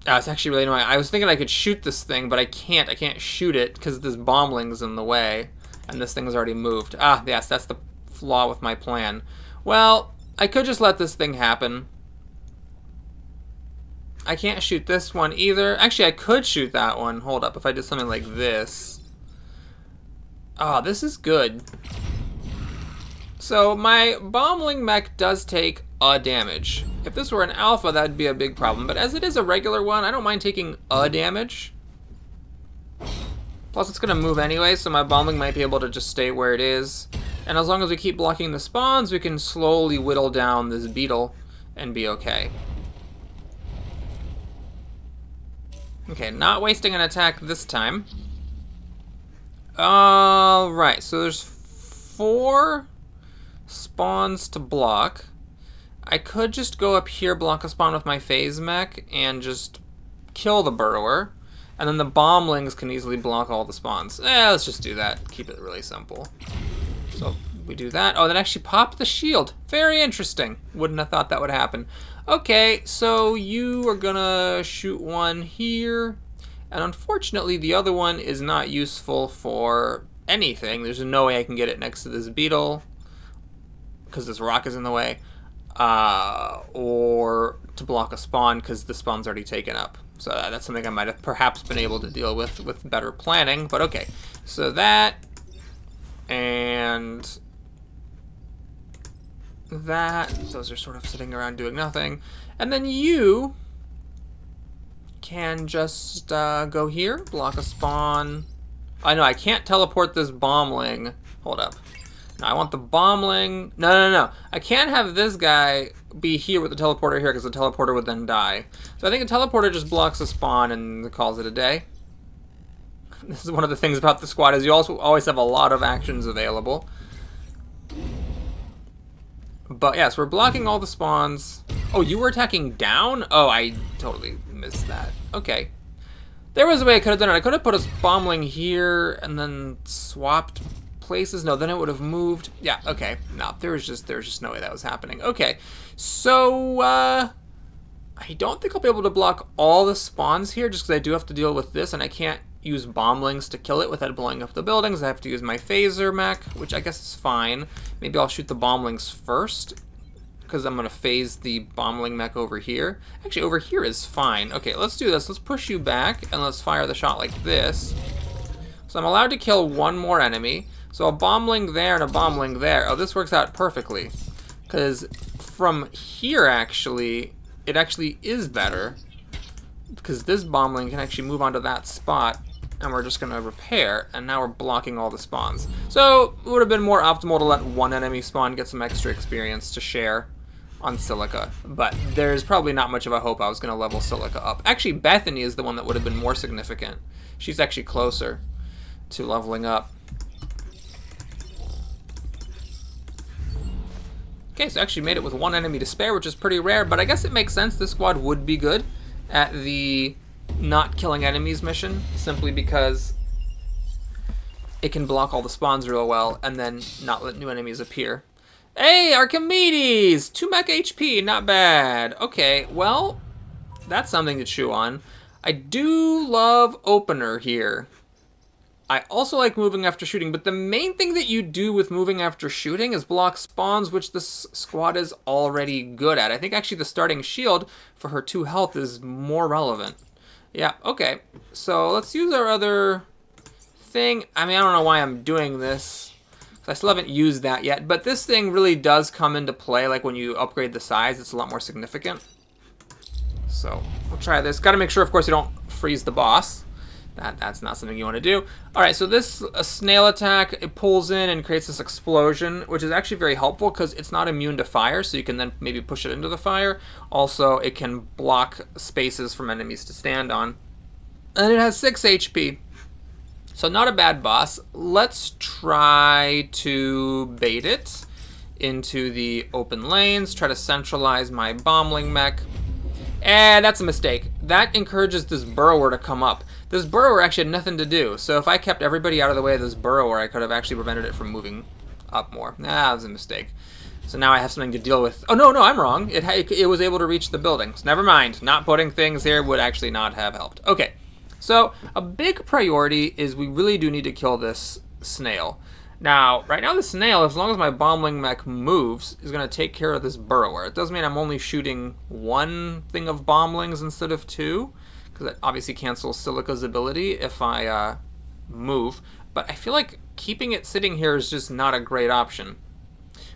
A: it's actually really annoying. I was thinking I could shoot this thing, but I can't. I can't shoot it because this bombling's in the way, and this thing has already moved. Ah, yes, that's the flaw with my plan. Well, I could just let this thing happen. I can't shoot this one either. Actually, I could shoot that one. Hold up, if I did something like this. Ah, this is good. So my bombling mech does take a damage. If this were an alpha, that'd be a big problem. But as it is a regular one, I don't mind taking a damage. Plus, it's going to move anyway, so my bombling might be able to just stay where it is. And as long as we keep blocking the spawns, we can slowly whittle down this beetle and be okay. Okay, not wasting an attack this time. Alright, so there's 4 spawns to block. I could just go up here, block a spawn with my phase mech, and just kill the burrower. And then the bomblings can easily block all the spawns. Let's just do that. Keep it really simple. So we do that. Oh, that actually popped the shield. Very interesting. Wouldn't have thought that would happen. Okay, so you are gonna shoot one here. And unfortunately, the other one is not useful for anything. There's no way I can get it next to this beetle because this rock is in the way. Or to block a spawn because the spawn's already taken up. So that's something I might have perhaps been able to deal with better planning. But okay, so that and that. Those are sort of sitting around doing nothing. And then you can just go here, block a spawn. I know I can't teleport this bombling. Hold up. No, I want the bombling. No. I can't have this guy be here with the teleporter here because the teleporter would then die. So I think a teleporter just blocks a spawn and calls it a day. This is one of the things about the squad is you also always have a lot of actions available. But yes, we're blocking all the spawns. Oh, you were attacking down? Oh, I totally missed that. Okay. There was a way I could have done it. I could have put a bombling here and then swapped places. No, then it would have moved. Yeah, okay. No, there was just no way that was happening. Okay. So, I don't think I'll be able to block all the spawns here just because I do have to deal with this and I can't use bomblings to kill it without blowing up the buildings. I have to use my phaser mech, which I guess is fine. Maybe I'll shoot the bomblings first because I'm going to phase the bombling mech over here. Actually, over here is fine. Okay, let's do this. Let's push you back and let's fire the shot like this. So I'm allowed to kill one more enemy. So a bombling there and a bombling there. Oh, this works out perfectly. Because from here, actually, it actually is better. Because this bombling can actually move onto that spot. And we're just going to repair. And now we're blocking all the spawns. So it would have been more optimal to let one enemy spawn get some extra experience to share on Silica. But there's probably not much of a hope I was going to level Silica up. Actually, Bethany is the one that would have been more significant. She's actually closer to leveling up. Okay, so actually made it with one enemy to spare, which is pretty rare, but I guess it makes sense. This squad would be good at the not killing enemies mission, simply because it can block all the spawns real well and then not let new enemies appear. Hey, Archimedes! 2 mech HP, not bad. Okay, well, that's something to chew on. I do love opener here. I also like moving after shooting, but the main thing that you do with moving after shooting is block spawns, which this squad is already good at. I think actually the starting shield for her 2 health is more relevant. Yeah, okay. So let's use our other thing. I mean, I don't know why I'm doing this. I still haven't used that yet, but this thing really does come into play. Like when you upgrade the size, it's a lot more significant. So we'll try this. Got to make sure, of course, you don't freeze the boss. That's not something you want to do. All right, so this snail attack, it pulls in and creates this explosion, which is actually very helpful because it's not immune to fire, so you can then maybe push it into the fire. Also, it can block spaces from enemies to stand on. And it has 6 HP. So not a bad boss. Let's try to bait it into the open lanes, try to centralize my bombling mech. And that's a mistake. That encourages this burrower to come up. This burrower actually had nothing to do, so if I kept everybody out of the way of this burrower, I could have actually prevented it from moving up more. That was a mistake. So now I have something to deal with. Oh, no, I'm wrong. It was able to reach the buildings. Never mind. Not putting things here would actually not have helped. Okay, so a big priority is we really do need to kill this snail. Now, right now the snail, as long as my bombling mech moves, is going to take care of this burrower. It does mean I'm only shooting 1 thing of bomblings instead of 2, because that obviously cancels Silica's ability if I move. But I feel like keeping it sitting here is just not a great option.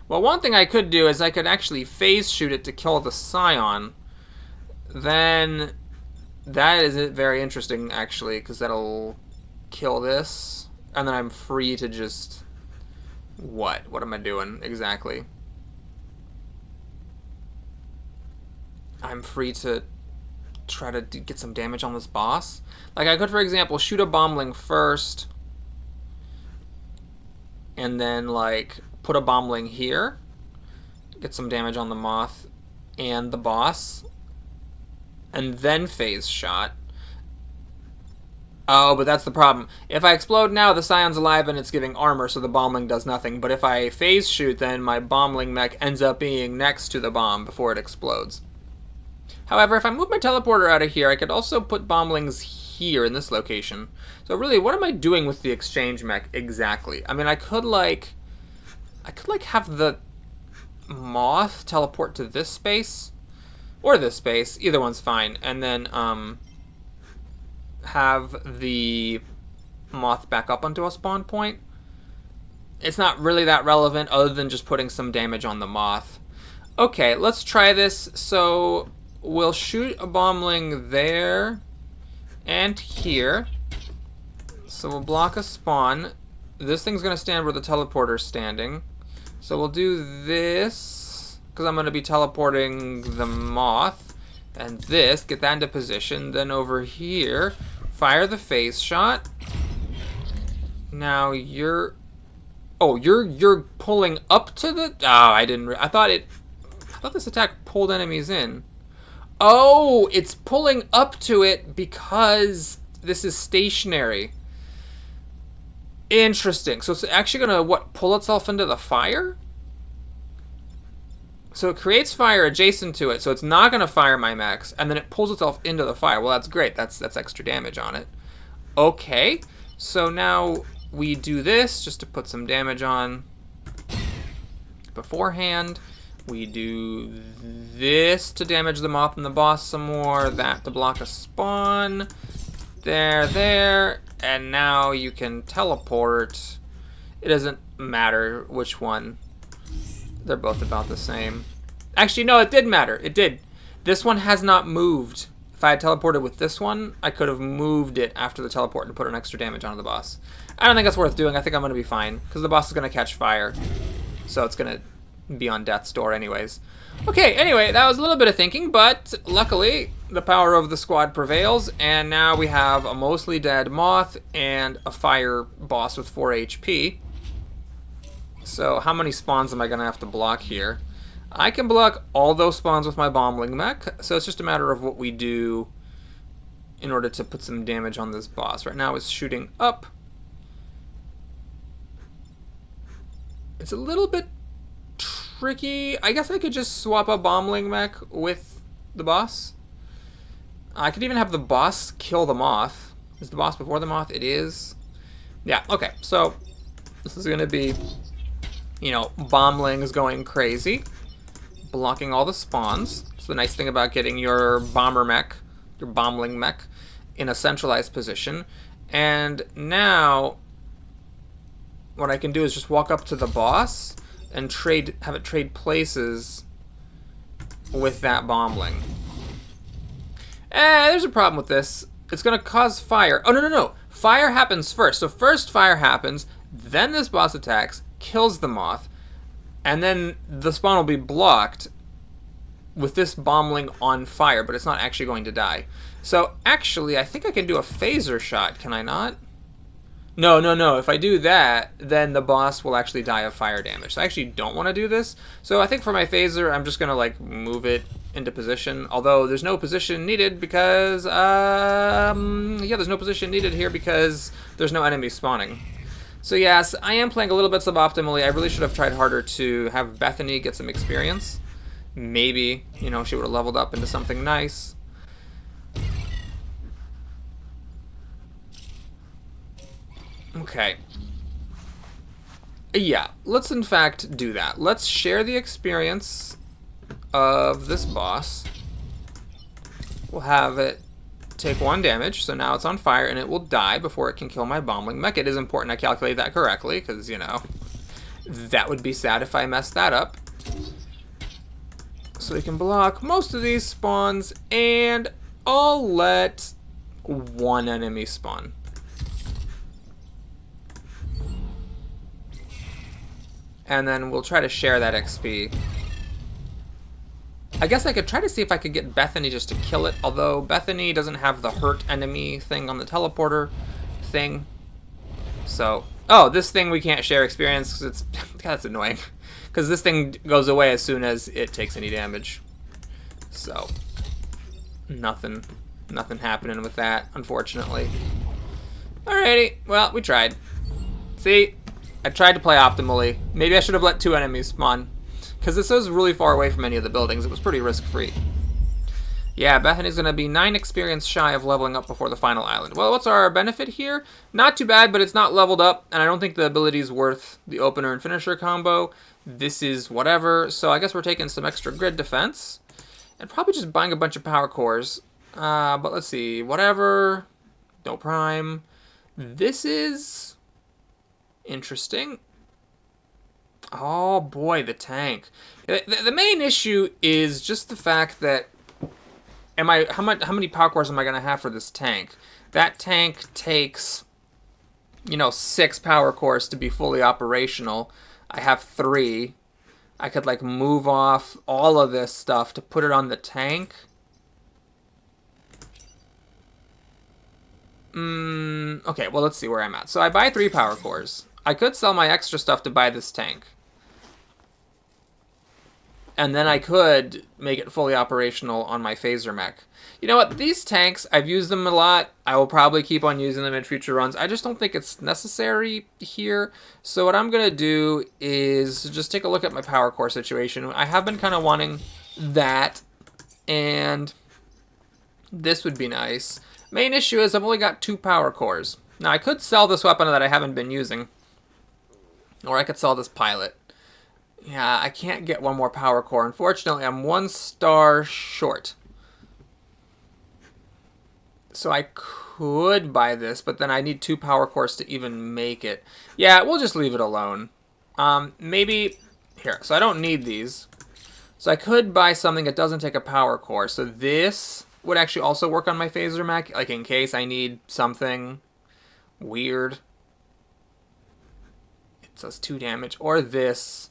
A: Well, one thing I could do is I could actually phase shoot it to kill the Scion. Then that is very interesting, actually, because that'll kill this. And then I'm free to just... What? What am I doing exactly? I'm free to try to get some damage on this boss. Like I could, for example, shoot a bombling first and then like put a bombling here get some damage on the Moth and the boss, and then phase shot. Oh, but that's the problem. If I explode now, the Scion's alive and it's giving armor, so the bombling does nothing. But if I phase shoot, then my bombling mech ends up being next to the bomb before it explodes. However, if I move my teleporter out of here, I could also put bomblings here in this location. So really, what am I doing with the exchange mech exactly? I mean, I could have the Moth teleport to this space, or this space. Either one's fine. And then, have the Moth back up onto a spawn point. It's not really that relevant other than just putting some damage on the Moth. Okay, let's try this. So we'll shoot a bombling there and here. So we'll block a spawn. This thing's going to stand where the teleporter's standing. So we'll do this, because I'm going to be teleporting the Moth. And this, get that into position. Then over here, fire the phase shot. Now you're... Oh, you're pulling up to the... Oh, I thought this attack pulled enemies in. Oh, it's pulling up to it because this is stationary. Interesting. So it's actually going to, what, pull itself into the fire? So it creates fire adjacent to it, so it's not going to fire my mechs, and then it pulls itself into the fire. Well, that's great. That's extra damage on it. Okay, so now we do this just to put some damage on beforehand. We do this to damage the Moth and the boss some more, that to block a spawn. There, and now you can teleport. It doesn't matter which one. They're both about the same. Actually, no, it did matter. It did. This one has not moved. If I had teleported with this one, I could have moved it after the teleport and put an extra damage onto the boss. I don't think that's worth doing. I think I'm going to be fine, because the boss is going to catch fire. So it's going to be on death's door anyways. Okay, anyway, that was a little bit of thinking, but luckily, the power of the squad prevails, and now we have a mostly dead Moth and a fire boss with 4 HP. So how many spawns am I going to have to block here? I can block all those spawns with my bombling mech, so it's just a matter of what we do in order to put some damage on this boss. Right now it's shooting up. It's a little bit tricky. I guess I could just swap a bombling mech with the boss. I could even have the boss kill the Moth. Is the boss before the Moth? It is. Yeah, okay, so this is going to be... You know, bomblings going crazy, blocking all the spawns. It's the nice thing about getting your bombling mech, in a centralized position. And now, what I can do is just walk up to the boss and have it trade places with that bombling. There's a problem with this. It's going to cause fire. Oh, no. Fire happens first. So first fire happens, then this boss attacks, kills the Moth, and then the spawn will be blocked with this bombling on fire, but it's not actually going to die. So actually, I think I can do a phaser shot, can I not? No. If I do that, then the boss will actually die of fire damage. So I actually don't want to do this. So I think for my phaser, I'm just going to like move it into position. Although there's no position needed because, there's no position needed here because there's no enemies spawning. So yes, I am playing a little bit suboptimally. I really should have tried harder to have Bethany get some experience. Maybe, you know, she would have leveled up into something nice. Okay. Yeah, let's in fact do that. Let's share the experience of this boss. We'll have it take 1 damage, so now it's on fire, and it will die before it can kill my bombling mech. It is important I calculate that correctly, because, you know, that would be sad if I messed that up. So we can block most of these spawns, and I'll let 1 enemy spawn. And then we'll try to share that XP. I guess I could try to see if I could get Bethany just to kill it, although Bethany doesn't have the hurt enemy thing on the teleporter thing. So, oh, this thing we can't share experience because it's, that's annoying. because this thing goes away as soon as it takes any damage. So, nothing happening with that, unfortunately. Alrighty, well, we tried. See, I tried to play optimally. Maybe I should have let 2 enemies spawn, because this was really far away from any of the buildings. It was pretty risk-free. Yeah, Bethany's going to be 9 experience shy of leveling up before the final island. Well, what's our benefit here? Not too bad, but it's not leveled up, and I don't think the ability is worth the opener and finisher combo. This is whatever, so I guess we're taking some extra grid defense, and probably just buying a bunch of power cores. But let's see, whatever, no prime. This is interesting. Oh boy, the tank. The main issue is just the fact that how many power cores am I gonna have for this tank? That tank takes, 6 power cores to be fully operational. I have 3. I could like move off all of this stuff to put it on the tank. Okay, well, let's see where I'm at. So I buy 3 power cores. I could sell my extra stuff to buy this tank. And then I could make it fully operational on my phaser mech. You know what? These tanks, I've used them a lot. I will probably keep on using them in future runs. I just don't think it's necessary here. So what I'm going to do is just take a look at my power core situation. I have been kind of wanting that. And this would be nice. Main issue is I've only got 2 power cores. Now, I could sell this weapon that I haven't been using. Or I could sell this pilot. Yeah, I can't get 1 more power core. Unfortunately, I'm 1 star short. So I could buy this, but then I need 2 power cores to even make it. Yeah, we'll just leave it alone. Maybe here. So I don't need these. So I could buy something that doesn't take a power core. So this would actually also work on my phaser mech, like in case I need something weird. It says 2 damage. Or this.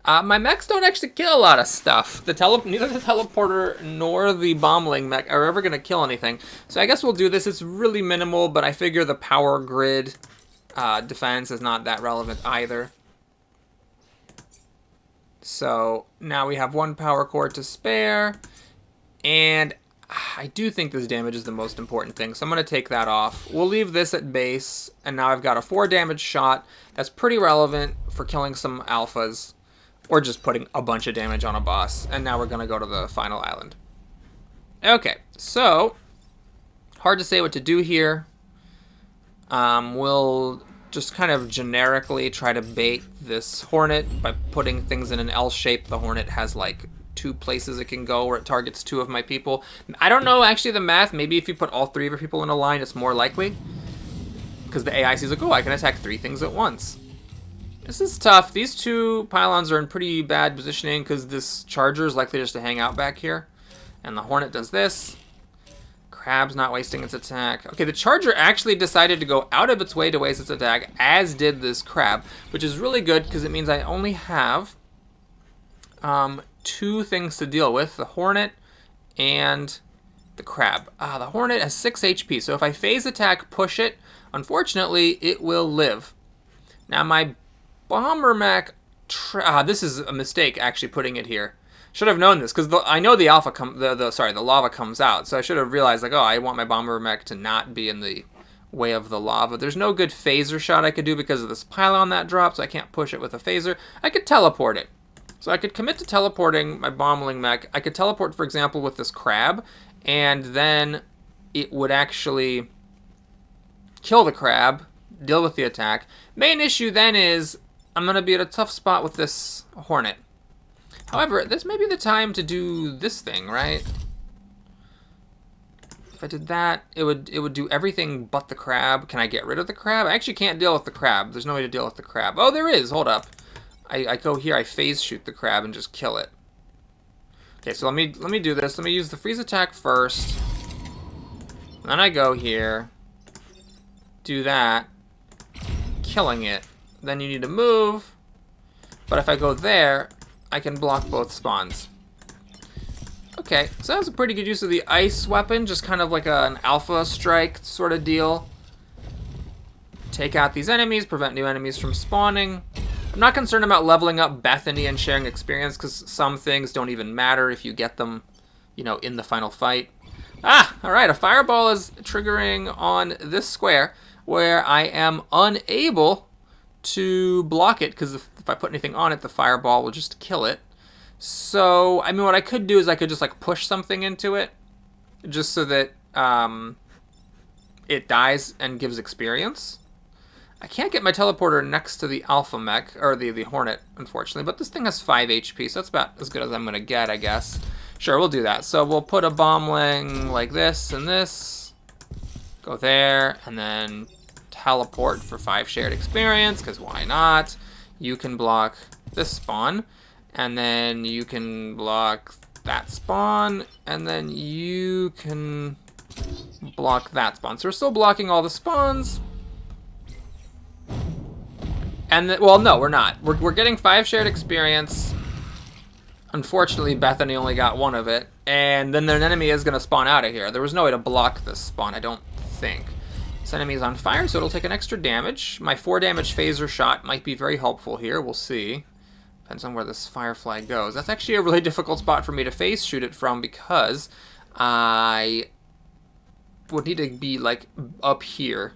A: My mechs don't actually kill a lot of stuff. Neither the teleporter nor the bombling mech are ever going to kill anything. So I guess we'll do this. It's really minimal, but I figure the power grid defense is not that relevant either. So now we have 1 power core to spare. And I do think this damage is the most important thing, so I'm going to take that off. We'll leave this at base, and now I've got a 4 damage shot. That's pretty relevant for killing some alphas. Or just putting a bunch of damage on a boss. And now we're going to go to the final island. Okay, so hard to say what to do here. We'll just kind of generically try to bait this Hornet by putting things in an L shape. The Hornet has like 2 places it can go where it targets 2 of my people. I don't know actually the math. Maybe if you put all 3 of your people in a line, it's more likely. Because the AI sees like, oh, I can attack 3 things at once. This is tough. These 2 pylons are in pretty bad positioning because this charger is likely just to hang out back here. And the Hornet does this. Crab's not wasting its attack. Okay, the charger actually decided to go out of its way to waste its attack, as did this crab, which is really good because it means I only have 2 things to deal with, the Hornet and the crab. The Hornet has 6 HP, so if I phase attack, push it, unfortunately, it will live. Now my Bombermech, this is a mistake actually putting it here. Should have known this because I know the the lava comes out, so I should have realized like, oh, I want my Bombermech to not be in the way of the lava. There's no good phaser shot I could do because of this pylon that drops. So I can't push it with a phaser. I could teleport it, so I could commit to teleporting my bombling mech. I could teleport, for example, with this crab, and then it would actually kill the crab, deal with the attack. Main issue then is I'm going to be at a tough spot with this Hornet. However, this may be the time to do this thing, right? If I did that, it would do everything but the crab. Can I get rid of the crab? I actually can't deal with the crab. There's no way to deal with the crab. Oh, there is. Hold up. I go here, I phase shoot the crab and just kill it. Okay, so let me do this. Let me use the freeze attack first. Then I go here. Do that. Killing it. Then you need to move, but if I go there, I can block both spawns. Okay, so that was a pretty good use of the ice weapon, just kind of like an alpha strike sort of deal. Take out these enemies, prevent new enemies from spawning. I'm not concerned about leveling up Bethany and sharing experience, because some things don't even matter if you get them, you know, in the final fight. Ah, alright, a fireball is triggering on this square, where I am unable to block it, because if I put anything on it, the fireball will just kill it. So, I mean, what I could do is I could just, like, push something into it, just so that it dies and gives experience. I can't get my teleporter next to the Alpha Mech, or the Hornet, unfortunately, but this thing has 5 HP, so that's about as good as I'm going to get, I guess. Sure, we'll do that. So we'll put a bombling like this and this, go there, and then teleport for 5 shared experience, because why not? You can block this spawn, and then you can block that spawn, and then you can block that spawn. So we're still blocking all the spawns. And then, well, no, we're not. We're getting 5 shared experience. Unfortunately, Bethany only got 1 of it. And then an enemy is going to spawn out of here. There was no way to block this spawn, I don't think. This enemy is on fire, so it'll take an extra damage. My 4 damage phaser shot might be very helpful here. We'll see. Depends on where this firefly goes. That's actually a really difficult spot for me to phase shoot it from, because I would need to be, like, up here.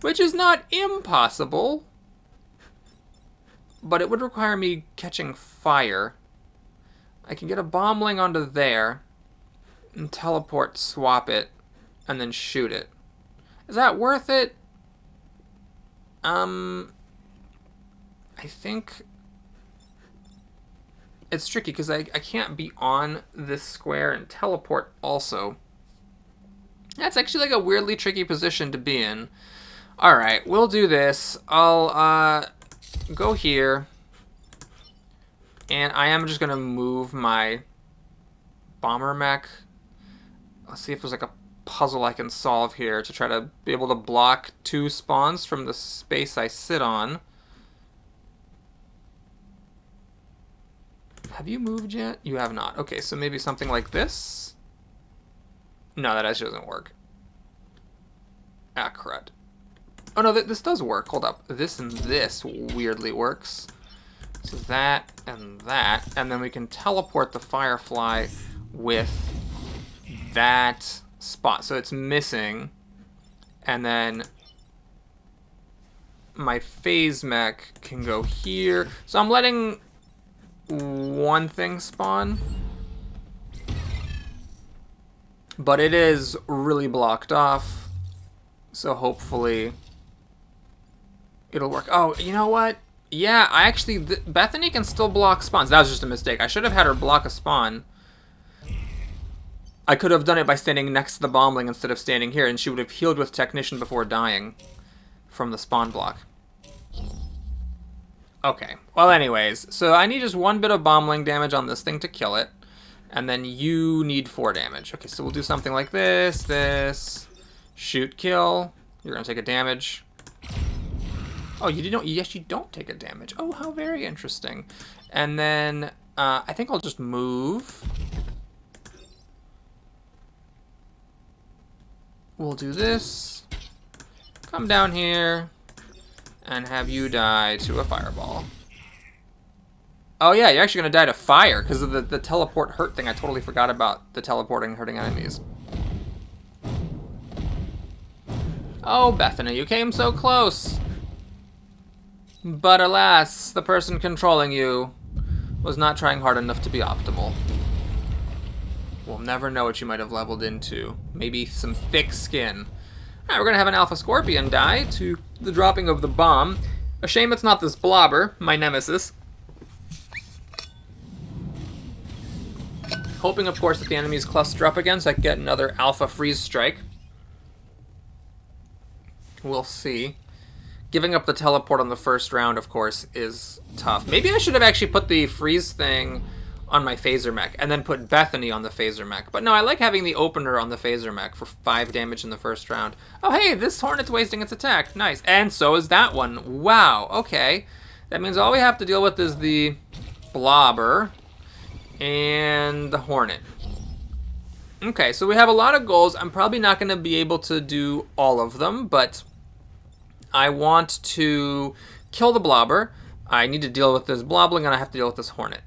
A: Which is not impossible, but it would require me catching fire. I can get a bombling onto there, and teleport, swap it, and then shoot it. Is that worth it? I think it's tricky, because I can't be on this square and teleport also. That's actually like a weirdly tricky position to be in. Alright, we'll do this. I'll go here, and I am just going to move my Bombermech. Let's see if there's like a puzzle I can solve here to try to be able to block 2 spawns from the space I sit on. Have you moved yet? You have not. Okay, so maybe something like this? No, that actually doesn't work. Ah, crud. Oh no, this does work. Hold up. This and this weirdly works. So that, and then we can teleport the Firefly with that spot. So it's missing. And then my Phase Mech can go here. So I'm letting 1 thing spawn. But it is really blocked off. So hopefully it'll work. Oh, you know what? Yeah, I actually... Bethany can still block spawns. That was just a mistake. I should have had her block a spawn. I could have done it by standing next to the bombling instead of standing here, and she would have healed with Technician before dying from the spawn block. Okay. Well, anyways. So I need just 1 bit of bombling damage on this thing to kill it. And then you need 4 damage. Okay, so we'll do something like this, this... Shoot, kill. You're gonna take a damage. Oh, you don't. Yes, you don't take a damage. Oh, how very interesting. And then I think I'll just move. We'll do this. Come down here and have you die to a fireball. Oh yeah, you're actually gonna die to fire because of the teleport hurt thing. I totally forgot about the teleporting hurting enemies. Oh, Bethany, you came so close. But alas, the person controlling you was not trying hard enough to be optimal. We'll never know what you might have leveled into. Maybe some thick skin. Alright, we're gonna have an Alpha Scorpion die to the dropping of the bomb. A shame it's not this blobber, my nemesis. Hoping, of course, that the enemies cluster up again so I can get another Alpha Freeze Strike. We'll see. Giving up the teleport on the first round, of course, is tough. Maybe I should have actually put the freeze thing on my Phaser Mech and then put Bethany on the Phaser Mech. But no, I like having the opener on the Phaser Mech for 5 damage in the first round. Oh, hey, this Hornet's wasting its attack. Nice. And so is that one. Wow, okay. That means all we have to deal with is the Blobber and the Hornet. Okay, so we have a lot of goals. I'm probably not going to be able to do all of them, but I want to kill the Blobber. I need to deal with this Blobling, and I have to deal with this Hornet.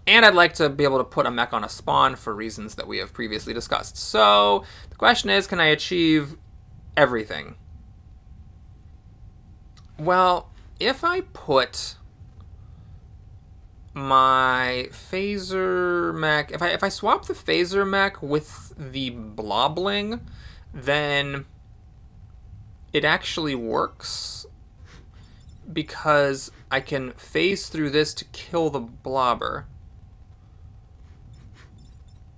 A: And I'd like to be able to put a mech on a spawn for reasons that we have previously discussed. So the question is, can I achieve everything? Well, if I put my phaser mech, if I swap the phaser mech with the Blobling, then it actually works because I can phase through this to kill the Blobber.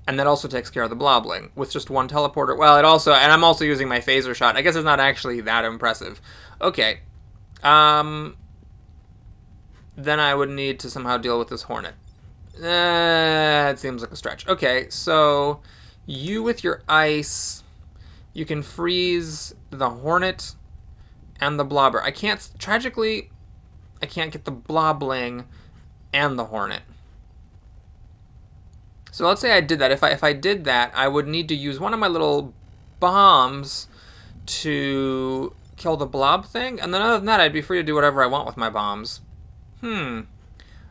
A: And that also takes care of the Blobling with just one teleporter. Well, it also, and I'm also using my phaser shot. I guess it's not actually that impressive. Okay. Then I would need to somehow deal with this Hornet. It seems like a stretch. Okay, so you with your ice, you can freeze the Hornet and the Blobber. I can't, tragically, I can't get the Blobling and the Hornet. So let's say I did that. If I did that, I would need to use one of my little bombs to kill the blob thing. And then other than that, I'd be free to do whatever I want with my bombs.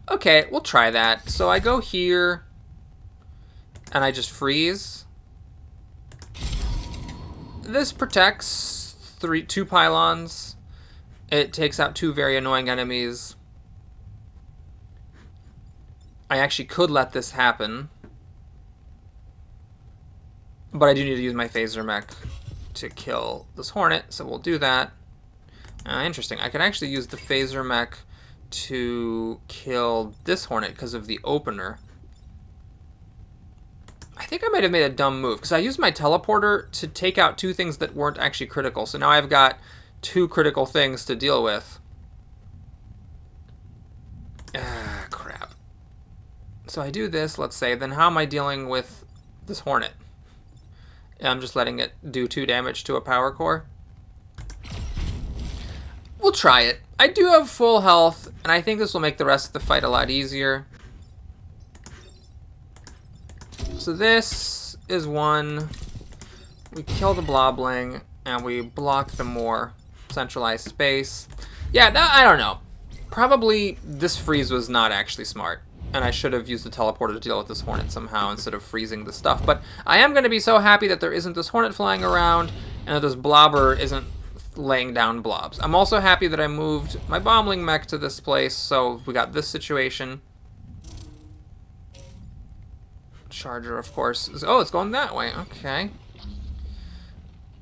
A: Okay, we'll try that. So I go here, and I just freeze. This protects two pylons. It takes out 2 very annoying enemies. I actually could let this happen, but I do need to use my phaser mech to kill this Hornet, so we'll do that. Interesting. I could actually use the phaser mech to kill this Hornet because of the opener. I think I might have made a dumb move because I used my teleporter to take out 2 things that weren't actually critical. So now I've got 2 critical things to deal with. Crap. So I do this, let's say, then how am I dealing with this Hornet? I'm just letting it do 2 damage to a power core. We'll try it. I do have full health, and I think this will make the rest of the fight a lot easier. So this is one. We kill the Blobling, and we block the more centralized space. Yeah, I don't know. Probably this freeze was not actually smart, and I should have used the teleporter to deal with this Hornet somehow instead of freezing the stuff. But I am going to be so happy that there isn't this Hornet flying around, and that this Blobber isn't laying down blobs. I'm also happy that I moved my Bombling mech to this place, so we got this situation. Charger, of course. Oh, it's going that way. Okay.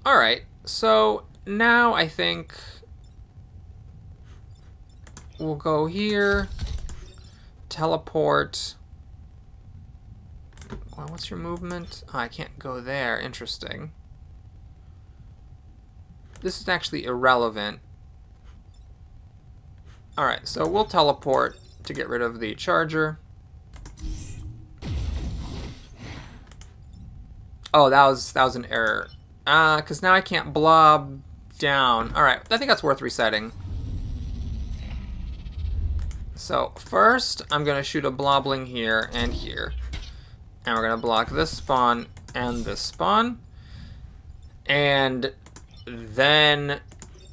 A: Alright, so now I think we'll go here, teleport. Well, what's your movement? Oh, I can't go there. Interesting. This is actually irrelevant. Alright, so we'll teleport to get rid of the charger. Oh, that was an error. Because now I can't blob down. Alright, I think that's worth resetting. So, first, I'm going to shoot a Blobling here and here. And we're going to block this spawn and this spawn. And then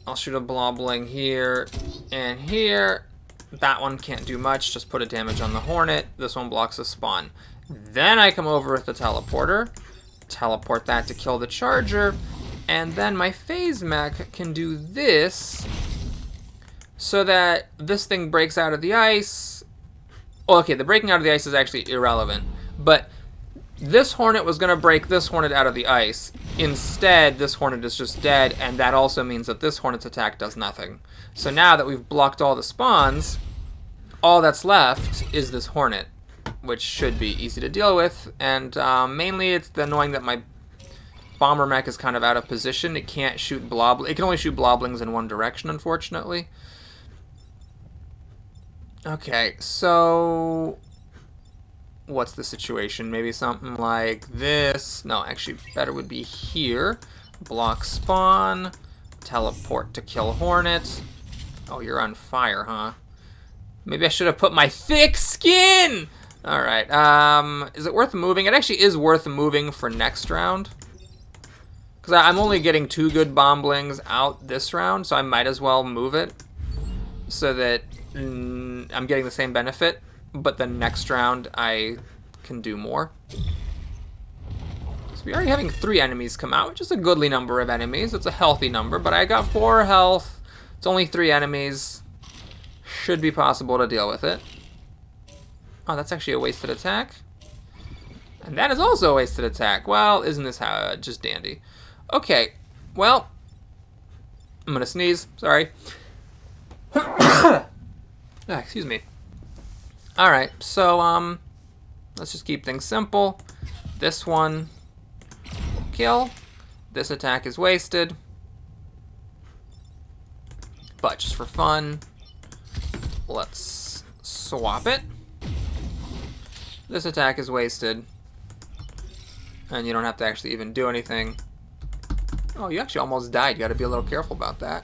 A: I'll shoot a Blobling here and here. That one can't do much, just put a damage on the Hornet. This one blocks a spawn. Then I come over with the teleporter, teleport that to kill the charger, and then my phase mech can do this so that this thing breaks out of the ice. Oh, okay, the breaking out of the ice is actually irrelevant, but this Hornet was going to break this Hornet out of the ice. Instead, this Hornet is just dead, and that also means that this Hornet's attack does nothing. So now that we've blocked all the spawns, all that's left is this Hornet, which should be easy to deal with, and mainly it's the annoying that my Bombermech is kind of out of position. It can't shoot it can only shoot Bloblings in one direction, unfortunately. Okay, so what's the situation? Maybe something like this. No, actually better would be here. Block spawn, teleport to kill Hornet. Oh, you're on fire, huh? Maybe I should have put my thick skin! Alright, is it worth moving? It actually is worth moving for next round. Because I'm only getting 2 good Bomblings out this round, so I might as well move it. So that and I'm getting the same benefit, but the next round I can do more. So we're already having 3 enemies come out, which is a goodly number of enemies. It's a healthy number, but I got 4 health. It's only 3 enemies. Should be possible to deal with it. Oh, that's actually a wasted attack. And that is also a wasted attack. Well, isn't this how just dandy? Okay, well, I'm gonna sneeze. Sorry. Excuse me. All right, so let's just keep things simple. This one will kill. This attack is wasted. But just for fun, let's swap it. This attack is wasted. And you don't have to actually even do anything. Oh, you actually almost died. You gotta be a little careful about that.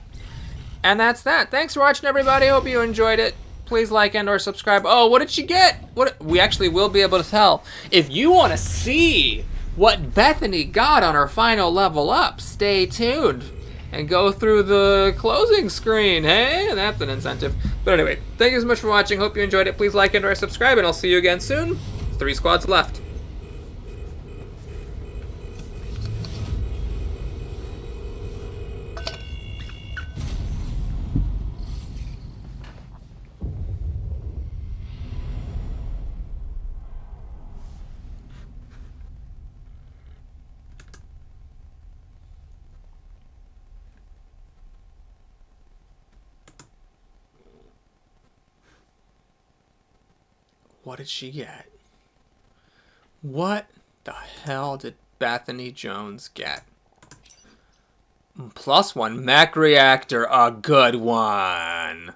A: And that's that. Thanks for watching, everybody. Hope you enjoyed it. Please like and or subscribe. Oh, what did she get? What? We actually will be able to tell. If you want to see what Bethany got on her final level up, stay tuned and go through the closing screen. Hey, that's an incentive. But anyway, thank you so much for watching. Hope you enjoyed it. Please like and or subscribe, and I'll see you again soon. 3 squads left. What did she get? What the hell did Bethany Jones get? +1 mech reactor, a good one.